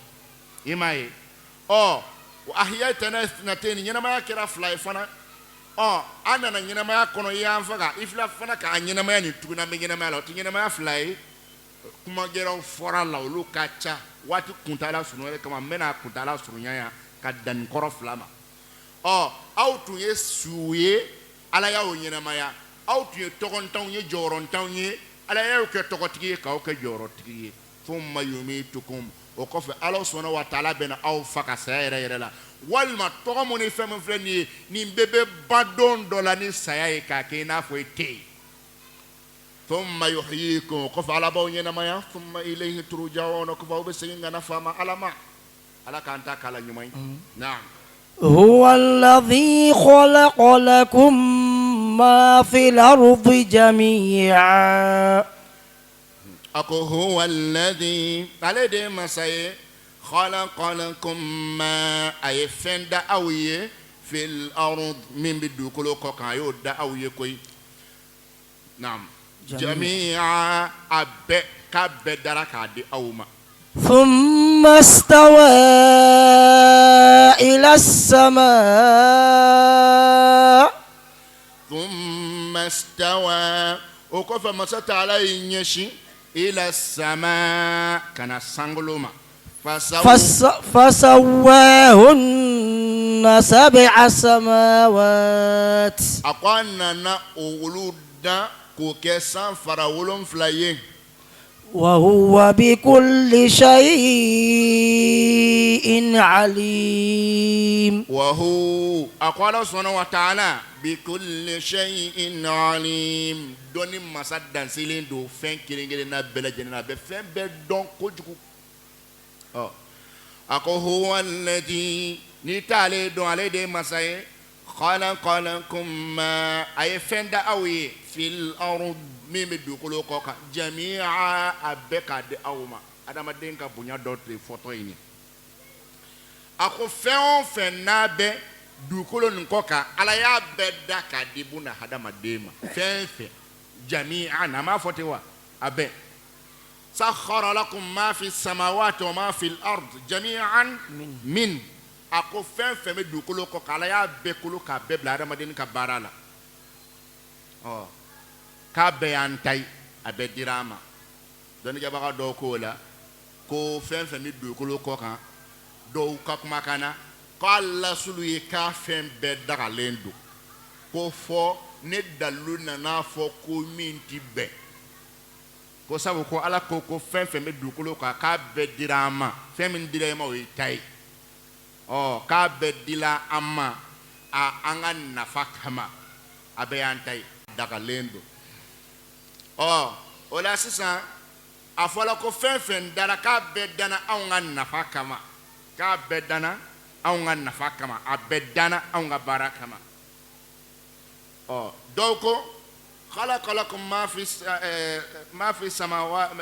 إماي وأحييتنا اثنتين يعني ما كرا فلا فنا أنا يعني ما كنا ينفق إفلا فنا كأني ما نتونا بيجنا ما لا تيجي ما فلاي kuma gɛrɛw fɔra la olu ka ca waati kuntala sunu yɛrɛ kama n bɛna kuntala surunya yan ka danni kɔrɔ fila ma aw tun ye suw ye ala y'aw ɲɛnamaya aw tun ye tɔgɔntanw ye jɔyɔrɔntanw ye ala y'aw kɛ tɔgɔtigi ye k'aw kɛ jɔyɔrɔtigi ye thumma yumitukum o kɔfɛ ala subhanahu wa ta'ala bɛna aw faga saya yɛrɛ la walima tɔgɔ mun ni fɛn min filɛ nin ye nin bɛɛ bɛ ba don dɔ la ni saya ye k'a kɛ i n'a fɔ i tɛ yen ثم يحييكم قف على بونينا ما ثم إليه ترجعون قف بسين أنا فما على ما على كانت على يومين نعم هو الذي خلق لكم ما في الأرض جميعا أكو هو الذي على دي مساء خلق لكم ما أي فند أوي في الأرض من بدو كلو كايو دا أوي كوي نعم جميعا أبي كبدرك عدي أوما ثم استوى إلى السماء ثم استوى وكيف مسات على ينشي إلى السماء كان سانغلوما فسواهن سبع سماوات أقوانا أولودا كوكسان فراولون فلايين وهو بكل شيء عليم وهو أقوال سبحانه وتعالى بكل شيء عليم دوني مسادان سيلين دو فين كيرينغينا بلجنا بفين بدون كوجكو أقول هو الذي نتالي دون عليه دي مساي خلق لكم ما أي فند أوي في الأرض ميم دخلوا كوكا جميعا أبكى أوما هذا ما دينك بنيا دوتري فوتويني أكو فين نابه dukolo nkoka ala ya bedda ka dibuna hada madema fenfe jami'an ma fotewa abe sakhara lakum ma fi samawati wa ma fi al-ard jami'an min ako fenfe me dukolo ko ala ya be kulu ka be bla hada madin ka barala oh ka be antai abe dirama don ga baga do ko la ko fenfe me dukolo ko kan do ka kuma kana Allah sulu ye ka fɛn bɛɛ dagalen don ko fɔ ne dalu nana fɔ ko min ti bɛn ko sabu ko ala ko fɛn fɛn bɛ dugukolo kan k'a bɛɛ dira an ma fɛn min dira e ma o ye ta ye k'a bɛɛ dila an ma an ka nafa kama a bɛɛ y'an ta ye dagalen don o la sisan a fɔla ko fɛn fɛn dara k'a bɛɛ dana anw ka nafa kama k'a bɛɛ dana anw ka nafa kama a bɛɛ dana anw ka baara kama dɔw ko khalaqa lakum ma fi samawati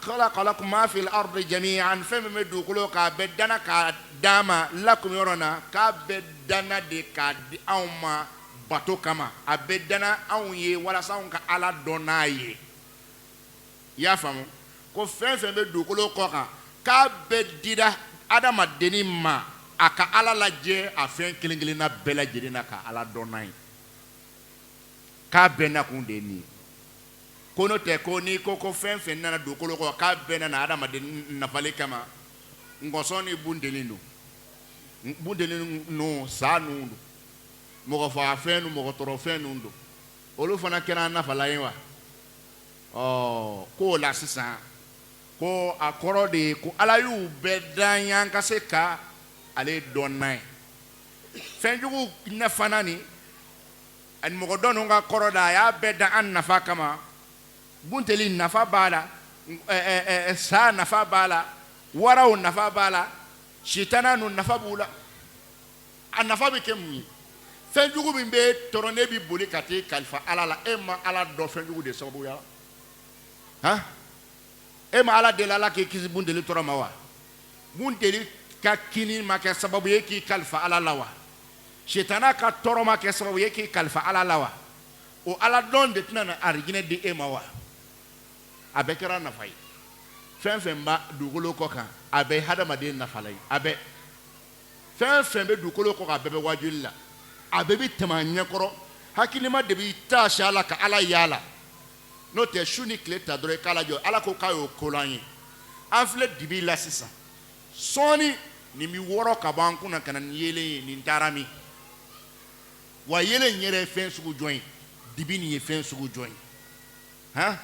khalaqa lakum ma fi al-ardi jami'an fɛn min bɛ dugukolo k'a bɛɛ dana k'a d'a ma lakum yɔrɔ na k'a bɛɛ dana de k'a di anw ma bato kama a bɛɛ dana anw ye walasa anw ka ala dɔn n'a ye i y'a faamu ko fɛn fɛn bɛ dugukolo kɔ kan k'a bɛɛ dira adamadenni ma a ka ala lajɛ a fɛn kelen kelenna bɛɛ lajɛlen na ka ala dɔn n'a ye k'a bɛɛ nakun de ye nin ye ko n'o tɛ ko n'i ko fɛn fɛn nana dugukolo kɔ k'a bɛɛ nana adamaden nafali kama ngɔsɔn ni bundeli don bundeli nu sa nu don mɔgɔ faga fɛn nu mɔgɔ tɔɔrɔ fɛn nu don olu fana kɛra nafala ye wa k'o la sisan ko a kɔrɔ de ye ko ala y'u bɛɛ dan yan ka se ka ale dɔn n'a ye fɛnjugu nafana ni ani mɔgɔ dɔ ninnu ka kɔrɔ da a y'a bɛɛ dan an nafa kama bunteli nafa b'a la sa nafa b'a la waraw nafa b'a la sitana nu nafa b'u la a nafa bɛ kɛ mun ye fɛnjugu min bɛ tɔɔrɔ ne bɛ boli ka t'i kalifa ala la e ma ala dɔn fɛnjugu de sababuya han e ma ala deli ala k'i kisi bunteli tɔɔrɔ ma wa bunteli ka kini ma kɛ sababu ye k'i kalifa ala la wa sitana ka tɔɔrɔ ma kɛ sababu ye k'i kalifa ala la wa o ala dɔn de tɛna na arijinɛ di e ma wa a bɛɛ kɛra nafa ye fɛn fɛn b'a dugukolo kɔ kan a bɛɛ hadamaden nafa la ye a bɛɛ fɛn fɛn bɛ dugukolo kɔ kan a bɛɛ bɛ wajuli la a bɛɛ bɛ tɛmɛ a ɲɛkɔrɔ hakilima de b'i taasi ala ka ala yaala n'o tɛ su ni tile ta dɔrɔn i k'a lajɔ ala ko k'a y'o ko la an ye an filɛ dibi la sisan sɔɔni nin bɛ wɔrɔ ka bɔ an kunna ka na nin yeelen ye nin taara min wa yeelen in yɛrɛ ye fɛn sugu jɔn ye dibi nin ye fɛn sugu jɔn ye han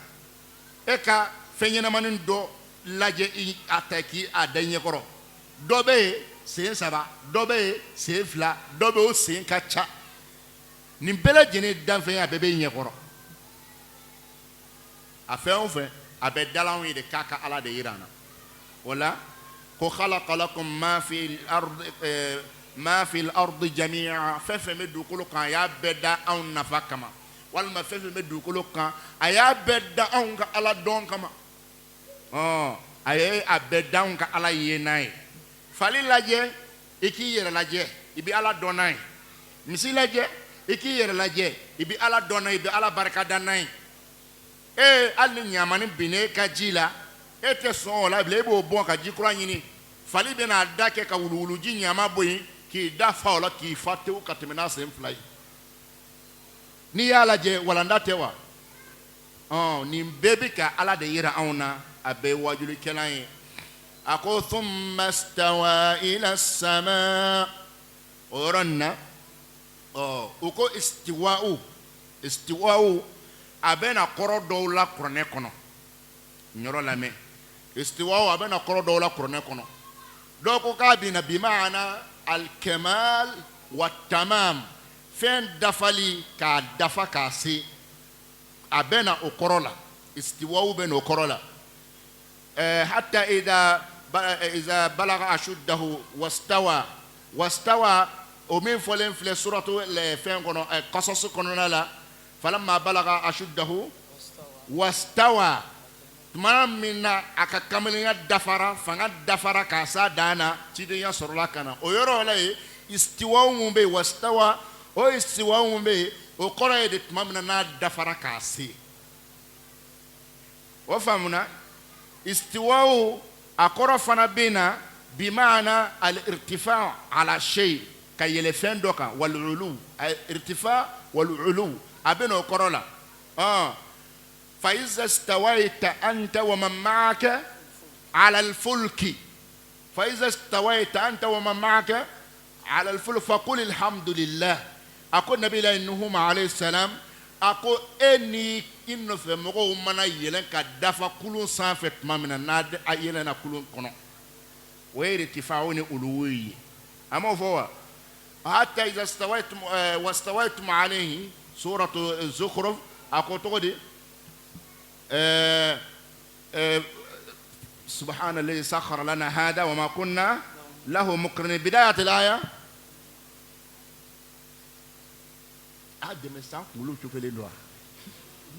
e ka fɛn ɲɛnamanin dɔ lajɛ a ta k'i a da ɲɛkɔrɔ dɔ bɛ yen sen 3 dɔ bɛ yen sen 2 dɔ bɛ o sen ka ca nin bɛɛ lajɛlen danfɛn a bɛɛ bɛ ɲɛkɔrɔ a fɛn o fɛn a bɛ dala anw ye de k'a ka ala de yira an na o la ko khalaqa lakum ma fi al-ardi jami'a fɛn fɛn bɛ dugukolo kan a y'a bɛɛ da anw nafa kama walima fɛn fɛn bɛ dugukolo kan a y'a bɛɛ da anw ka ala dɔn kama a ye a bɛɛ da anw ka ala ye n'a ye fali lajɛ i k'i yɛrɛ lajɛ i bɛ ala dɔn n'a ye misi lajɛ i k'i yɛrɛ lajɛ i bɛ ala dɔn n'a ye i bɛ ala barika da n'a ye hali ni ɲamani binnen ka ji la e tɛ sɔn o la bilen e b'o bɔn ka ji kura ɲini fali bɛ n'a da kɛ ka wuluwuluji ɲama bɔ yen k'i da fa o la k'i fa tewu ka tɛmɛ n'a sen 2 ye n'i y'a lajɛ walanda tɛ wa nin bɛɛ bɛ ka ala de yira anw na a bɛɛ ye wajulikɛlan ye a ko thumma stawa ila sama o yɔrɔ nin na u ko istiwa'u a bɛ na kɔrɔ dɔw la kuranɛ kɔnɔ ɲɔrɔ lamɛn istiwa'u a bɛ na kɔrɔ dɔw la kuranɛ kɔnɔ dɔw ko k'a bɛ na bimaana alkamal wa tamam fɛn dafali k'a dafa k'a se a bɛ na o kɔrɔ la istiwa'u bɛ na o kɔrɔ la hatta idha balaga ashuddahu wastawa ومن فلان في سورة فين كنا قصص كنا لا فلما بلغ أشده واستوى ما منا أكملنا دفرة فنعد دفرة كاسا دانا تيجي يسر لكنا ويرى لي استواء مبي واستوى أو استواء مبي وقرأ يدت ما منا دفرة كاسي وفهمنا استواء أقرأ فنا بنا بمعنى الارتفاع على شيء كي يلفين دوكا والعلو الارتفاع والعلو أبنو قرأ فإذا استويت أنت ومن معك على الفلك فإذا استويت أنت ومن معك على الفلك فقل الحمد لله أقول نبي إنه عليه السلام أقول إني إنه في مغو منا يلن كدفع كلون سافت ما من الناد يلن كلون كنا ويرتفعون ألوي أما فهو حتى إذا استويتم واستويتم عليه سورة الزخرف أقول تقولي سبحان الذي سخر لنا هذا وما كنا له مقرنين بداية الآية أحد من الساعة قولوا شوف اللي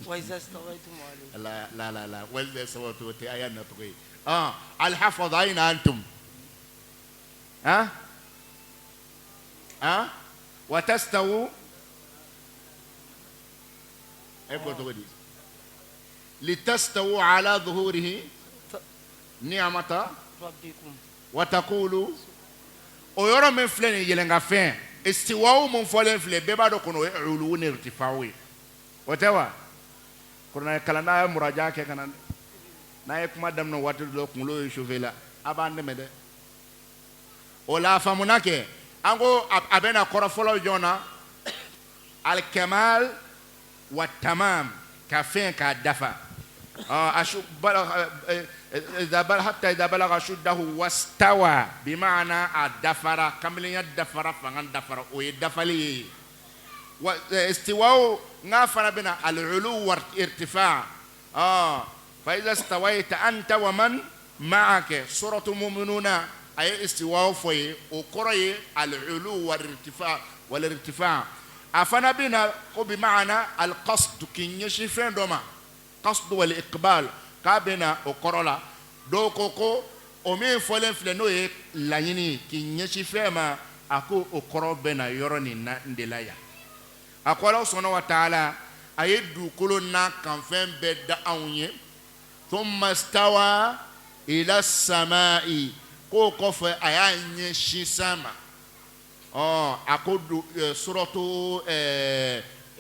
وإذا استويتم عليه لا لا لا لا وإذا استويتم آية نطقي الحفظ أين أنتم وتستووا أيكو تقولي لتستووا على ظهوره نعمة ربكم وتقولوا ويرى من فلان يلنغا فين استواء من فلان فلان بيبادو كنو علوون ارتفاعي وتوا كنا كلامنا مراجعة كنا نايك ما دمنا واتر لو كنلو يشوفيلا أبان دمده ولا فهمناك أنغو أبنا كرفلو جونا الكمال والتمام كفين كدفع حتى إذا بلغ شده واستوى بمعنى الدفر كملين الدفر فعن دفر ويدفلي واستواء نافر بنا العلو والارتفاع فإذا استويت أنت ومن معك سورة المؤمنون أي استواء في وقرأ العلو والارتفاع أفنى بنا بمعنى القصد كي يشفين دوما قصد والإقبال كابنا وقرلا دوكوكو ومن فلان فلانوي لانيني كي يشفين ما أكو وقرب بنا يروني ندلايا أقول سبحانه وتعالى أيدو كلنا كان فين بدا أوني ثم استوى إلى السماء كوكو في أيان يشي سما أقول سورة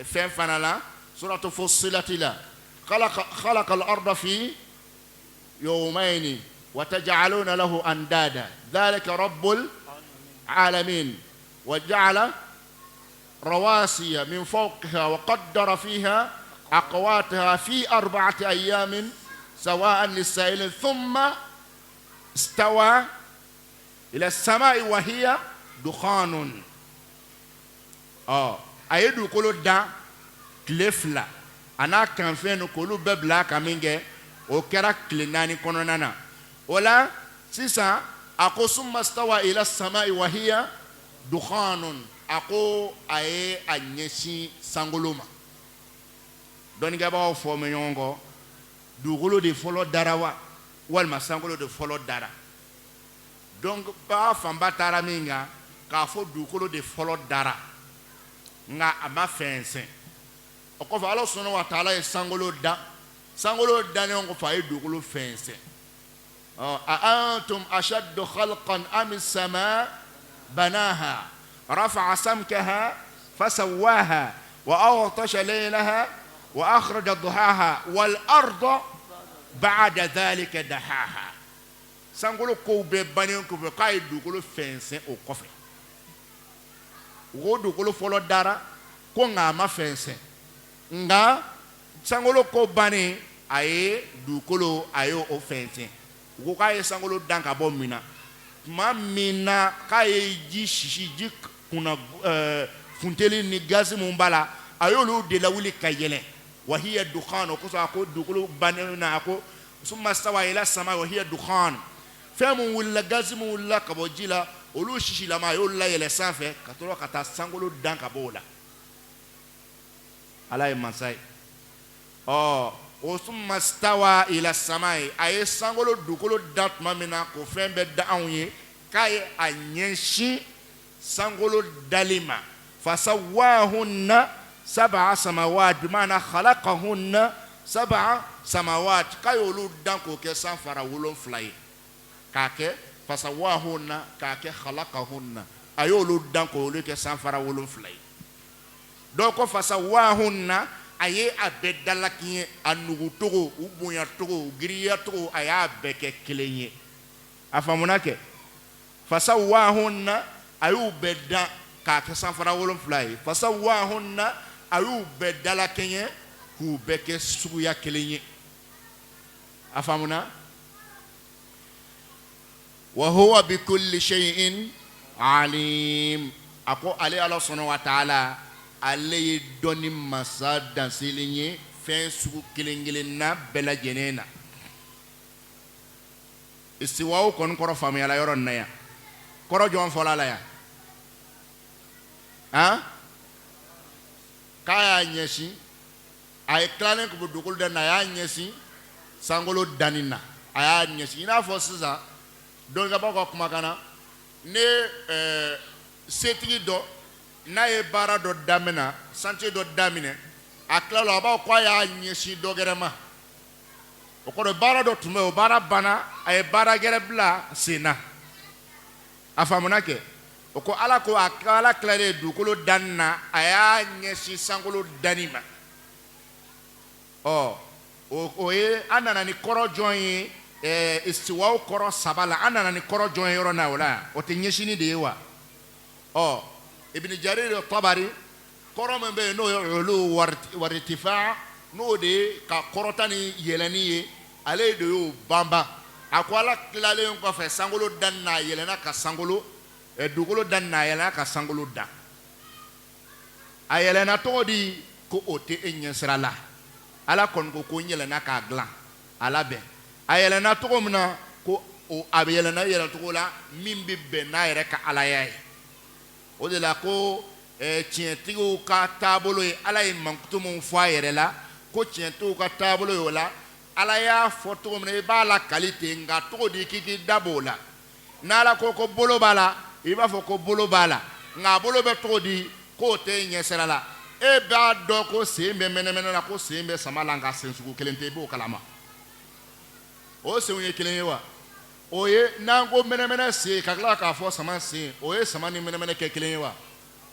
فين فنالا سورة فصلت لا خلق الأرض في يومين وتجعلون له أندادا ذلك رب العالمين وجعل رواسي من فوقها وقدر فيها أقواتها في 4 أيام سواء للسائل ثم استوى إلى السماء وهي دخان أيدو كله دا كلفلا أنا كان فين كله ببلا كمينجة وكرا كلناني كونانا ولا سيسا أكو ثم استوى إلى السماء وهي دخان أكو أي أنيشي سانغولوما دوني جابوا فوميونغو دوغلو دي فولو داروا والما سانغولو دي فولو دارا donc ba famba tara minga ka fo dukolo de folo dara nga ama fense o ko fa Allah subhanahu wa ta'ala e sangolo da ne on fa e dukolo fense a antum ashaddu khalqan am as-samaa banaha rafa'a samkaha fasawwaha wa aghtasha laylaha wa akhraja duhaha wal arda ba'da dhalika dahaha sangolo ko be banen ko be kay dugolo fense o kofe wo dugolo folo dara ko nga ma fense nga sangolo ko bani aye dugolo ayo o fense wo kay sangolo danka bo mina ma mina kay ji shishi ji kuna funteli ni gazi mumbala ayo lu de la wuli kayele wa hiya dukhan ko sa ko dugolo bani na ko summa stawa ila sama wa hiya dukhan فهم ولا جزم ولا كبوجيلا olu sisilama a y'olu layɛlɛ sanfɛ ka tɔrɔ ka taa sankolo dan ka bɔ o la ala ye mansa ye o summa stawa ila samai a ye sankolo dugukolo da tuma min na k'o fɛn bɛɛ da anw ye k'a ye a ɲɛsin sankolo dali ma fasawahunna sab'a samawat bima'ana khalaqahunna sab'a samawat k'a y'olu dan k'o kɛ sanfara 7 ye k'a kɛ fasawahunna k'a kɛ khalaqahunna a y'olu dan k'olu kɛ sanfara 7 ye dɔw ko fasawahunna a ye a bɛɛ dalakin ye a nugutogo u bonyatogo u giriyatogo a y'a bɛɛ kɛ kelen ye a faamuna kɛ fasawahunna a y'u bɛɛ dan k'a kɛ sanfara 7 ye fasawahunna a y'u bɛɛ dalakin ye k'u bɛɛ kɛ suguya kelen ye a faamuna wa huwa bi kulli shay'in alim a ko ale Ala subhanahu wa ta'ala ale ye dɔnni masa danselen ye fɛn sugu kelen kelen na bɛɛ lajɛlen na istiwaw kɔni kɔrɔ faamuyala yɔrɔ nin na yan kɔrɔ jɔn fɔla la yan k'a y'a ɲɛsin a ye tilalen kun bɛ dugukolo da nin na a y'a ɲɛsin sankolo danni na a y'a ɲɛsin i n'a fɔ sisan dɔnnibagaw ka kumakan na ne setigi dɔ n'a ye baara dɔ daminɛ chantier dɔ daminɛ a tilala a b'a fɔ k'a y'a ɲɛsin dɔ gɛrɛ ma o kɔrɔ baara dɔ tun bɛ yen o baara banna a ye baara gɛrɛ bila sen na a faamuna kɛ o ko Ala ko Ala tilalen dugukolo danni na a y'a ɲɛsin sankolo danni ma o ye an nana ni kɔrɔ jɔn ye istiwaw kɔrɔ 3 la an nana ni kɔrɔ jɔn ye yɔrɔ na o la o tɛ ɲɛsini de ye wa Ibn Jarir Tabari kɔrɔ min bɛ yen n'o ye ulu waritifa n'o de ye ka kɔrɔta ni yɛlɛni ye ale de y'o banban a ko Ala tilalen kɔfɛ sankolo danni na a yɛlɛnna ka sankolo dugukolo danni na a yɛlɛnna ka sankolo da a yɛlɛnna cogo di ko o tɛ e ɲɛsira la Ala kɔni ko n yɛlɛnna k'a dilan a labɛn a yɛlɛnna cogo min na ko a bɛ yɛlɛnna yɛlɛncogo la min bɛ bɛn n'a yɛrɛ ka alaya ye o de la ko tiɲɛtigiw ka taabolo ye Ala ye mankutu min fɔ a yɛrɛ la ko tiɲɛtigiw ka taabolo ye o la Ala y'a fɔ cogo min na i b'a la kali ten nka cogo di k'i k'i da b'o la n'Ala ko bolo b'a la i b'a fɔ ko bolo b'a la nka a bolo bɛ cogo di k'o tɛ ɲɛsira la e b'a dɔn ko sen bɛ mɛnɛmɛnɛ la ko sen bɛ sama la nka sen sugu kelen tɛ i b'o kalama o senw ye kelen ye wa o ye n'an ko mɛnɛmɛnɛ sen ka tila k'a fɔ sama sen o ye sama ni mɛnɛmɛnɛ kɛ kelen ye wa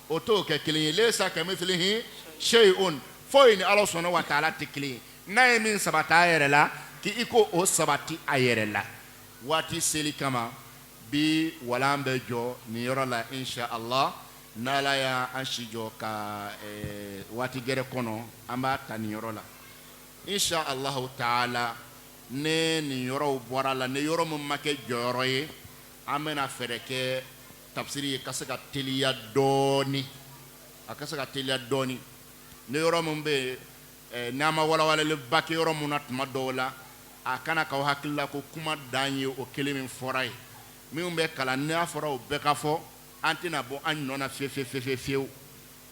o t'o kɛ kelen ye laysa kamithlihi shay'un foyi ni Ala subhanahu wa ta'ala tɛ kelen ye n'a ye min sabati a yɛrɛ la k'i ko o sabati a yɛrɛ la waati seli kama bi walan bɛ jɔ nin yɔrɔ la insha Allah n'Ala y'an si jɔ ka waati gɛrɛ kɔnɔ an b'a ta nin yɔrɔ la insha Allah ta'ala ne nin yɔrɔw bɔra la ne yɔrɔ min ma kɛ jɔyɔrɔ ye an bɛna fɛɛrɛ kɛ tafsiri ye ka se ka teliya dɔɔni a ka se ka teliya dɔɔni ne yɔrɔ min bɛ n'an ma walawalaliba kɛ yɔrɔ min na tuma dɔw la a kana k'aw hakili la ko kuma dan ye o kelen min fɔra ye minnu bɛ kalan n'a fɔra o bɛɛ ka fɔ an tɛna bɔ an nɔ na fiyewu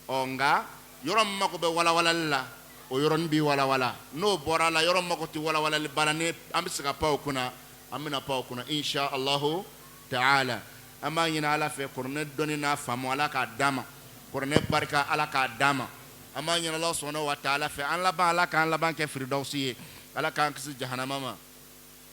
nka yɔrɔ min mako bɛ walawalali la o yɔrɔnin bi walawala n'o bɔra la yɔrɔ mako tɛ walawalali bala ne an bɛ se ka pan o kunna an bɛna pan o kunna insha Allahu ta'ala an b'a ɲini Ala fɛ kuranɛ dɔnni n'a faamu Ala k'a d'a ma kuranɛ barika Ala k'a d'a ma an b'a ɲini Ala subhanahu wa ta'ala fɛ an laban Ala k'an laban kɛ firidawusi ye Ala k'an kisi jahanama ma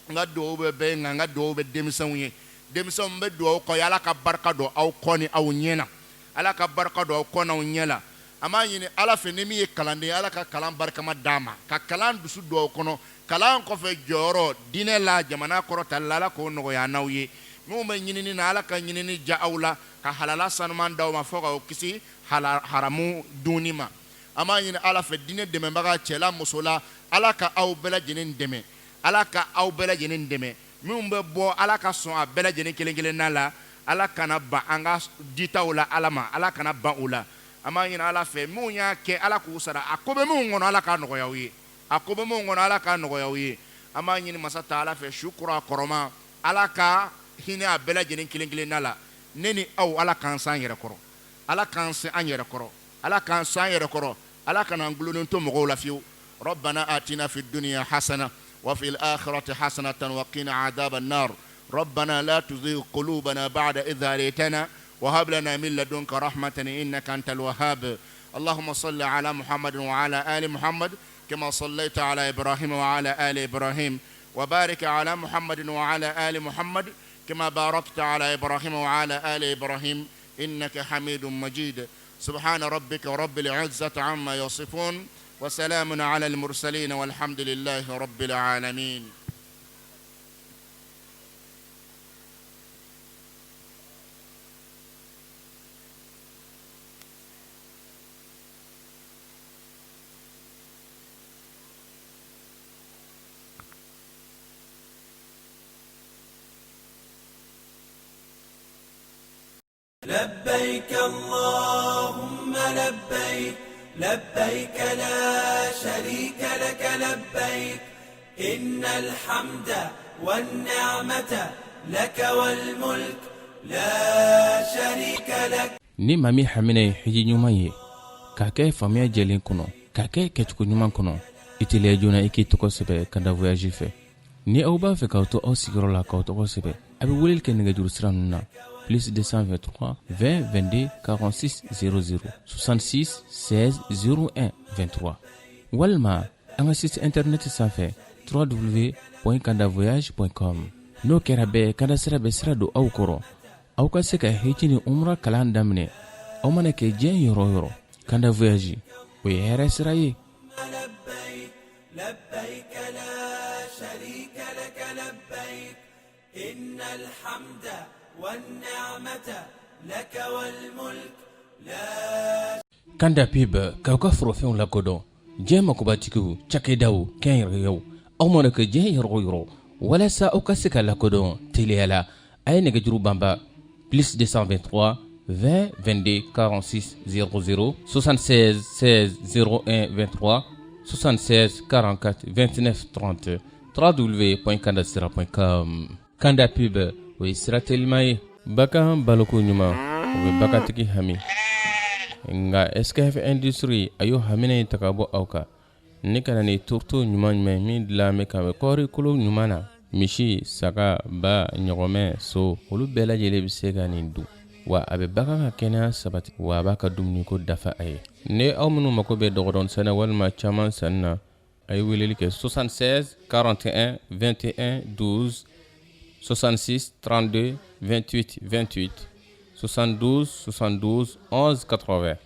n ka duwawu bɛ bɛɛ ye nka n ka duwawu bɛ denmisɛnw ye denmisɛnw bɛ duwawu kɔ ye Ala ka barika don aw kɔ ni aw ɲɛ na Ala ka barika don aw kɔ n'aw ɲɛ la an b'a ɲini Ala fɛ ni min ye kalanden ye Ala ka kalan barikama d'a ma ka kalan dusu don aw kɔnɔ kalan kɔfɛ jɔyɔrɔ diinɛ la jamana kɔrɔtali la Ala k'o nɔgɔya n'aw ye minnu bɛ ɲinini na Ala ka ɲinini diya aw la ka halala sanuman d'aw ma fɔ k'aw kisi haramu dunni ma an b'a ɲini Ala fɛ diinɛ dɛmɛbaga cɛla musola Ala ka aw bɛɛ lajɛlen dɛmɛ Ala ka aw bɛɛ lajɛlen dɛmɛ minnu bɛ bɔ Ala ka sɔn a bɛɛ lajɛlen kelen kelenna la Ala kana ban an ka ditaw la Ala ma Ala kana ban o la an b'a ɲini Ala fɛ minnu y'a kɛ Ala k'u sara a ko bɛ minnu kɔnɔ Ala k'a nɔgɔya aw ye a ko bɛ minnu kɔnɔ Ala k'a nɔgɔya aw ye an b'a ɲini masa Taala fɛ su kɔrɔ a kɔrɔma Ala ka hinɛ a bɛɛ lajɛlen kelen kelenna la neni aw ala kan san yɛrɛ kɔrɔ ala kan se an yɛrɛ kɔrɔ ala kan san yɛrɛ kɔrɔ ala kana ngulunun to mɔgɔw la fiyewu ربنا آتنا في الدنيا حسنة وفي الآخرة حسنة وقنا عذاب النار ربنا لا تزغ قلوبنا بعد إذ هديتنا وهب لنا من لدنك رحمة إنك أنت الوهاب اللهم صل على محمد وعلى آل محمد كما صليت على إبراهيم وعلى آل إبراهيم وبارك على محمد وعلى آل محمد كما باركت على إبراهيم وعلى آل إبراهيم إنك حميد مجيد سبحان ربك رب العزة عما يصفون وسلام على المرسلين والحمد لله رب العالمين لبيك اللهم لبيك لبيك لا شريك لك لبيك إن الحمد والنعمة لك والملك لا شريك لك. ni maa min hamina ye hiji ɲuman ye k'a kɛ faamuya jɛlen kɔnɔ k'a kɛ kɛcogo ɲuman kɔnɔ i teliya joona i k'i tɔgɔ sɛbɛ ka da voyage fɛ ni aw b'a fɛ k'aw to aw sigiyɔrɔ la k'aw tɔgɔ sɛbɛ a bɛ weleli kɛ nɛgɛjuru sira ninnu na plus 223 20 22 46 00 66 16 01 23 walima an ka site internet sanfɛ www.kandavoyage.com n'o kɛra bɛɛ kanda sira bɛ sira don aw kɔrɔ aw ka se ka hiji ni umra kalan daminɛ aw mana kɛ diɲɛ yɔrɔ o yɔrɔ kanda voyage o ye hɛrɛ sira ye. لبيك لا شريك لك لبيك إن الحمد والنعمة لك والملك لا. kanda pib k'aw ka forofɛnw lakodɔn diɲɛ makobatigiw cakɛdaw kɛnyɛrɛyew aw mana kɛ diɲɛ yɔrɔ o yɔrɔ walasa aw ka se ka lakodɔn teliya la a ye nɛgɛjuru banba plus 223 20 22 46 00 76 16 01 23 76 44 29 30 www.kandasira.com. kanda pib o ye sira telima ye bagan baloko ɲuman o bɛ bagatigi hami nga SKF Industrie a y'o hamina ye ta ka bɔ aw kan ni kana ni turto ɲuman ɲuman min dilan bɛ ka bɛ kɔɔri kolo ɲuman na misi saga ba ɲɔgɔmɛ so olu bɛɛ lajɛlen bɛ se ka nin dun wa a bɛ bagan ka kɛnɛya sabati wa a b'a ka dumuni ko dafa a ye ni aw minnu mako bɛ dɔgɔdɔn sɛnɛ walima caman sanni na a ye weleli kɛ 76 41 21 12 66 32 28 28 72 72 11 80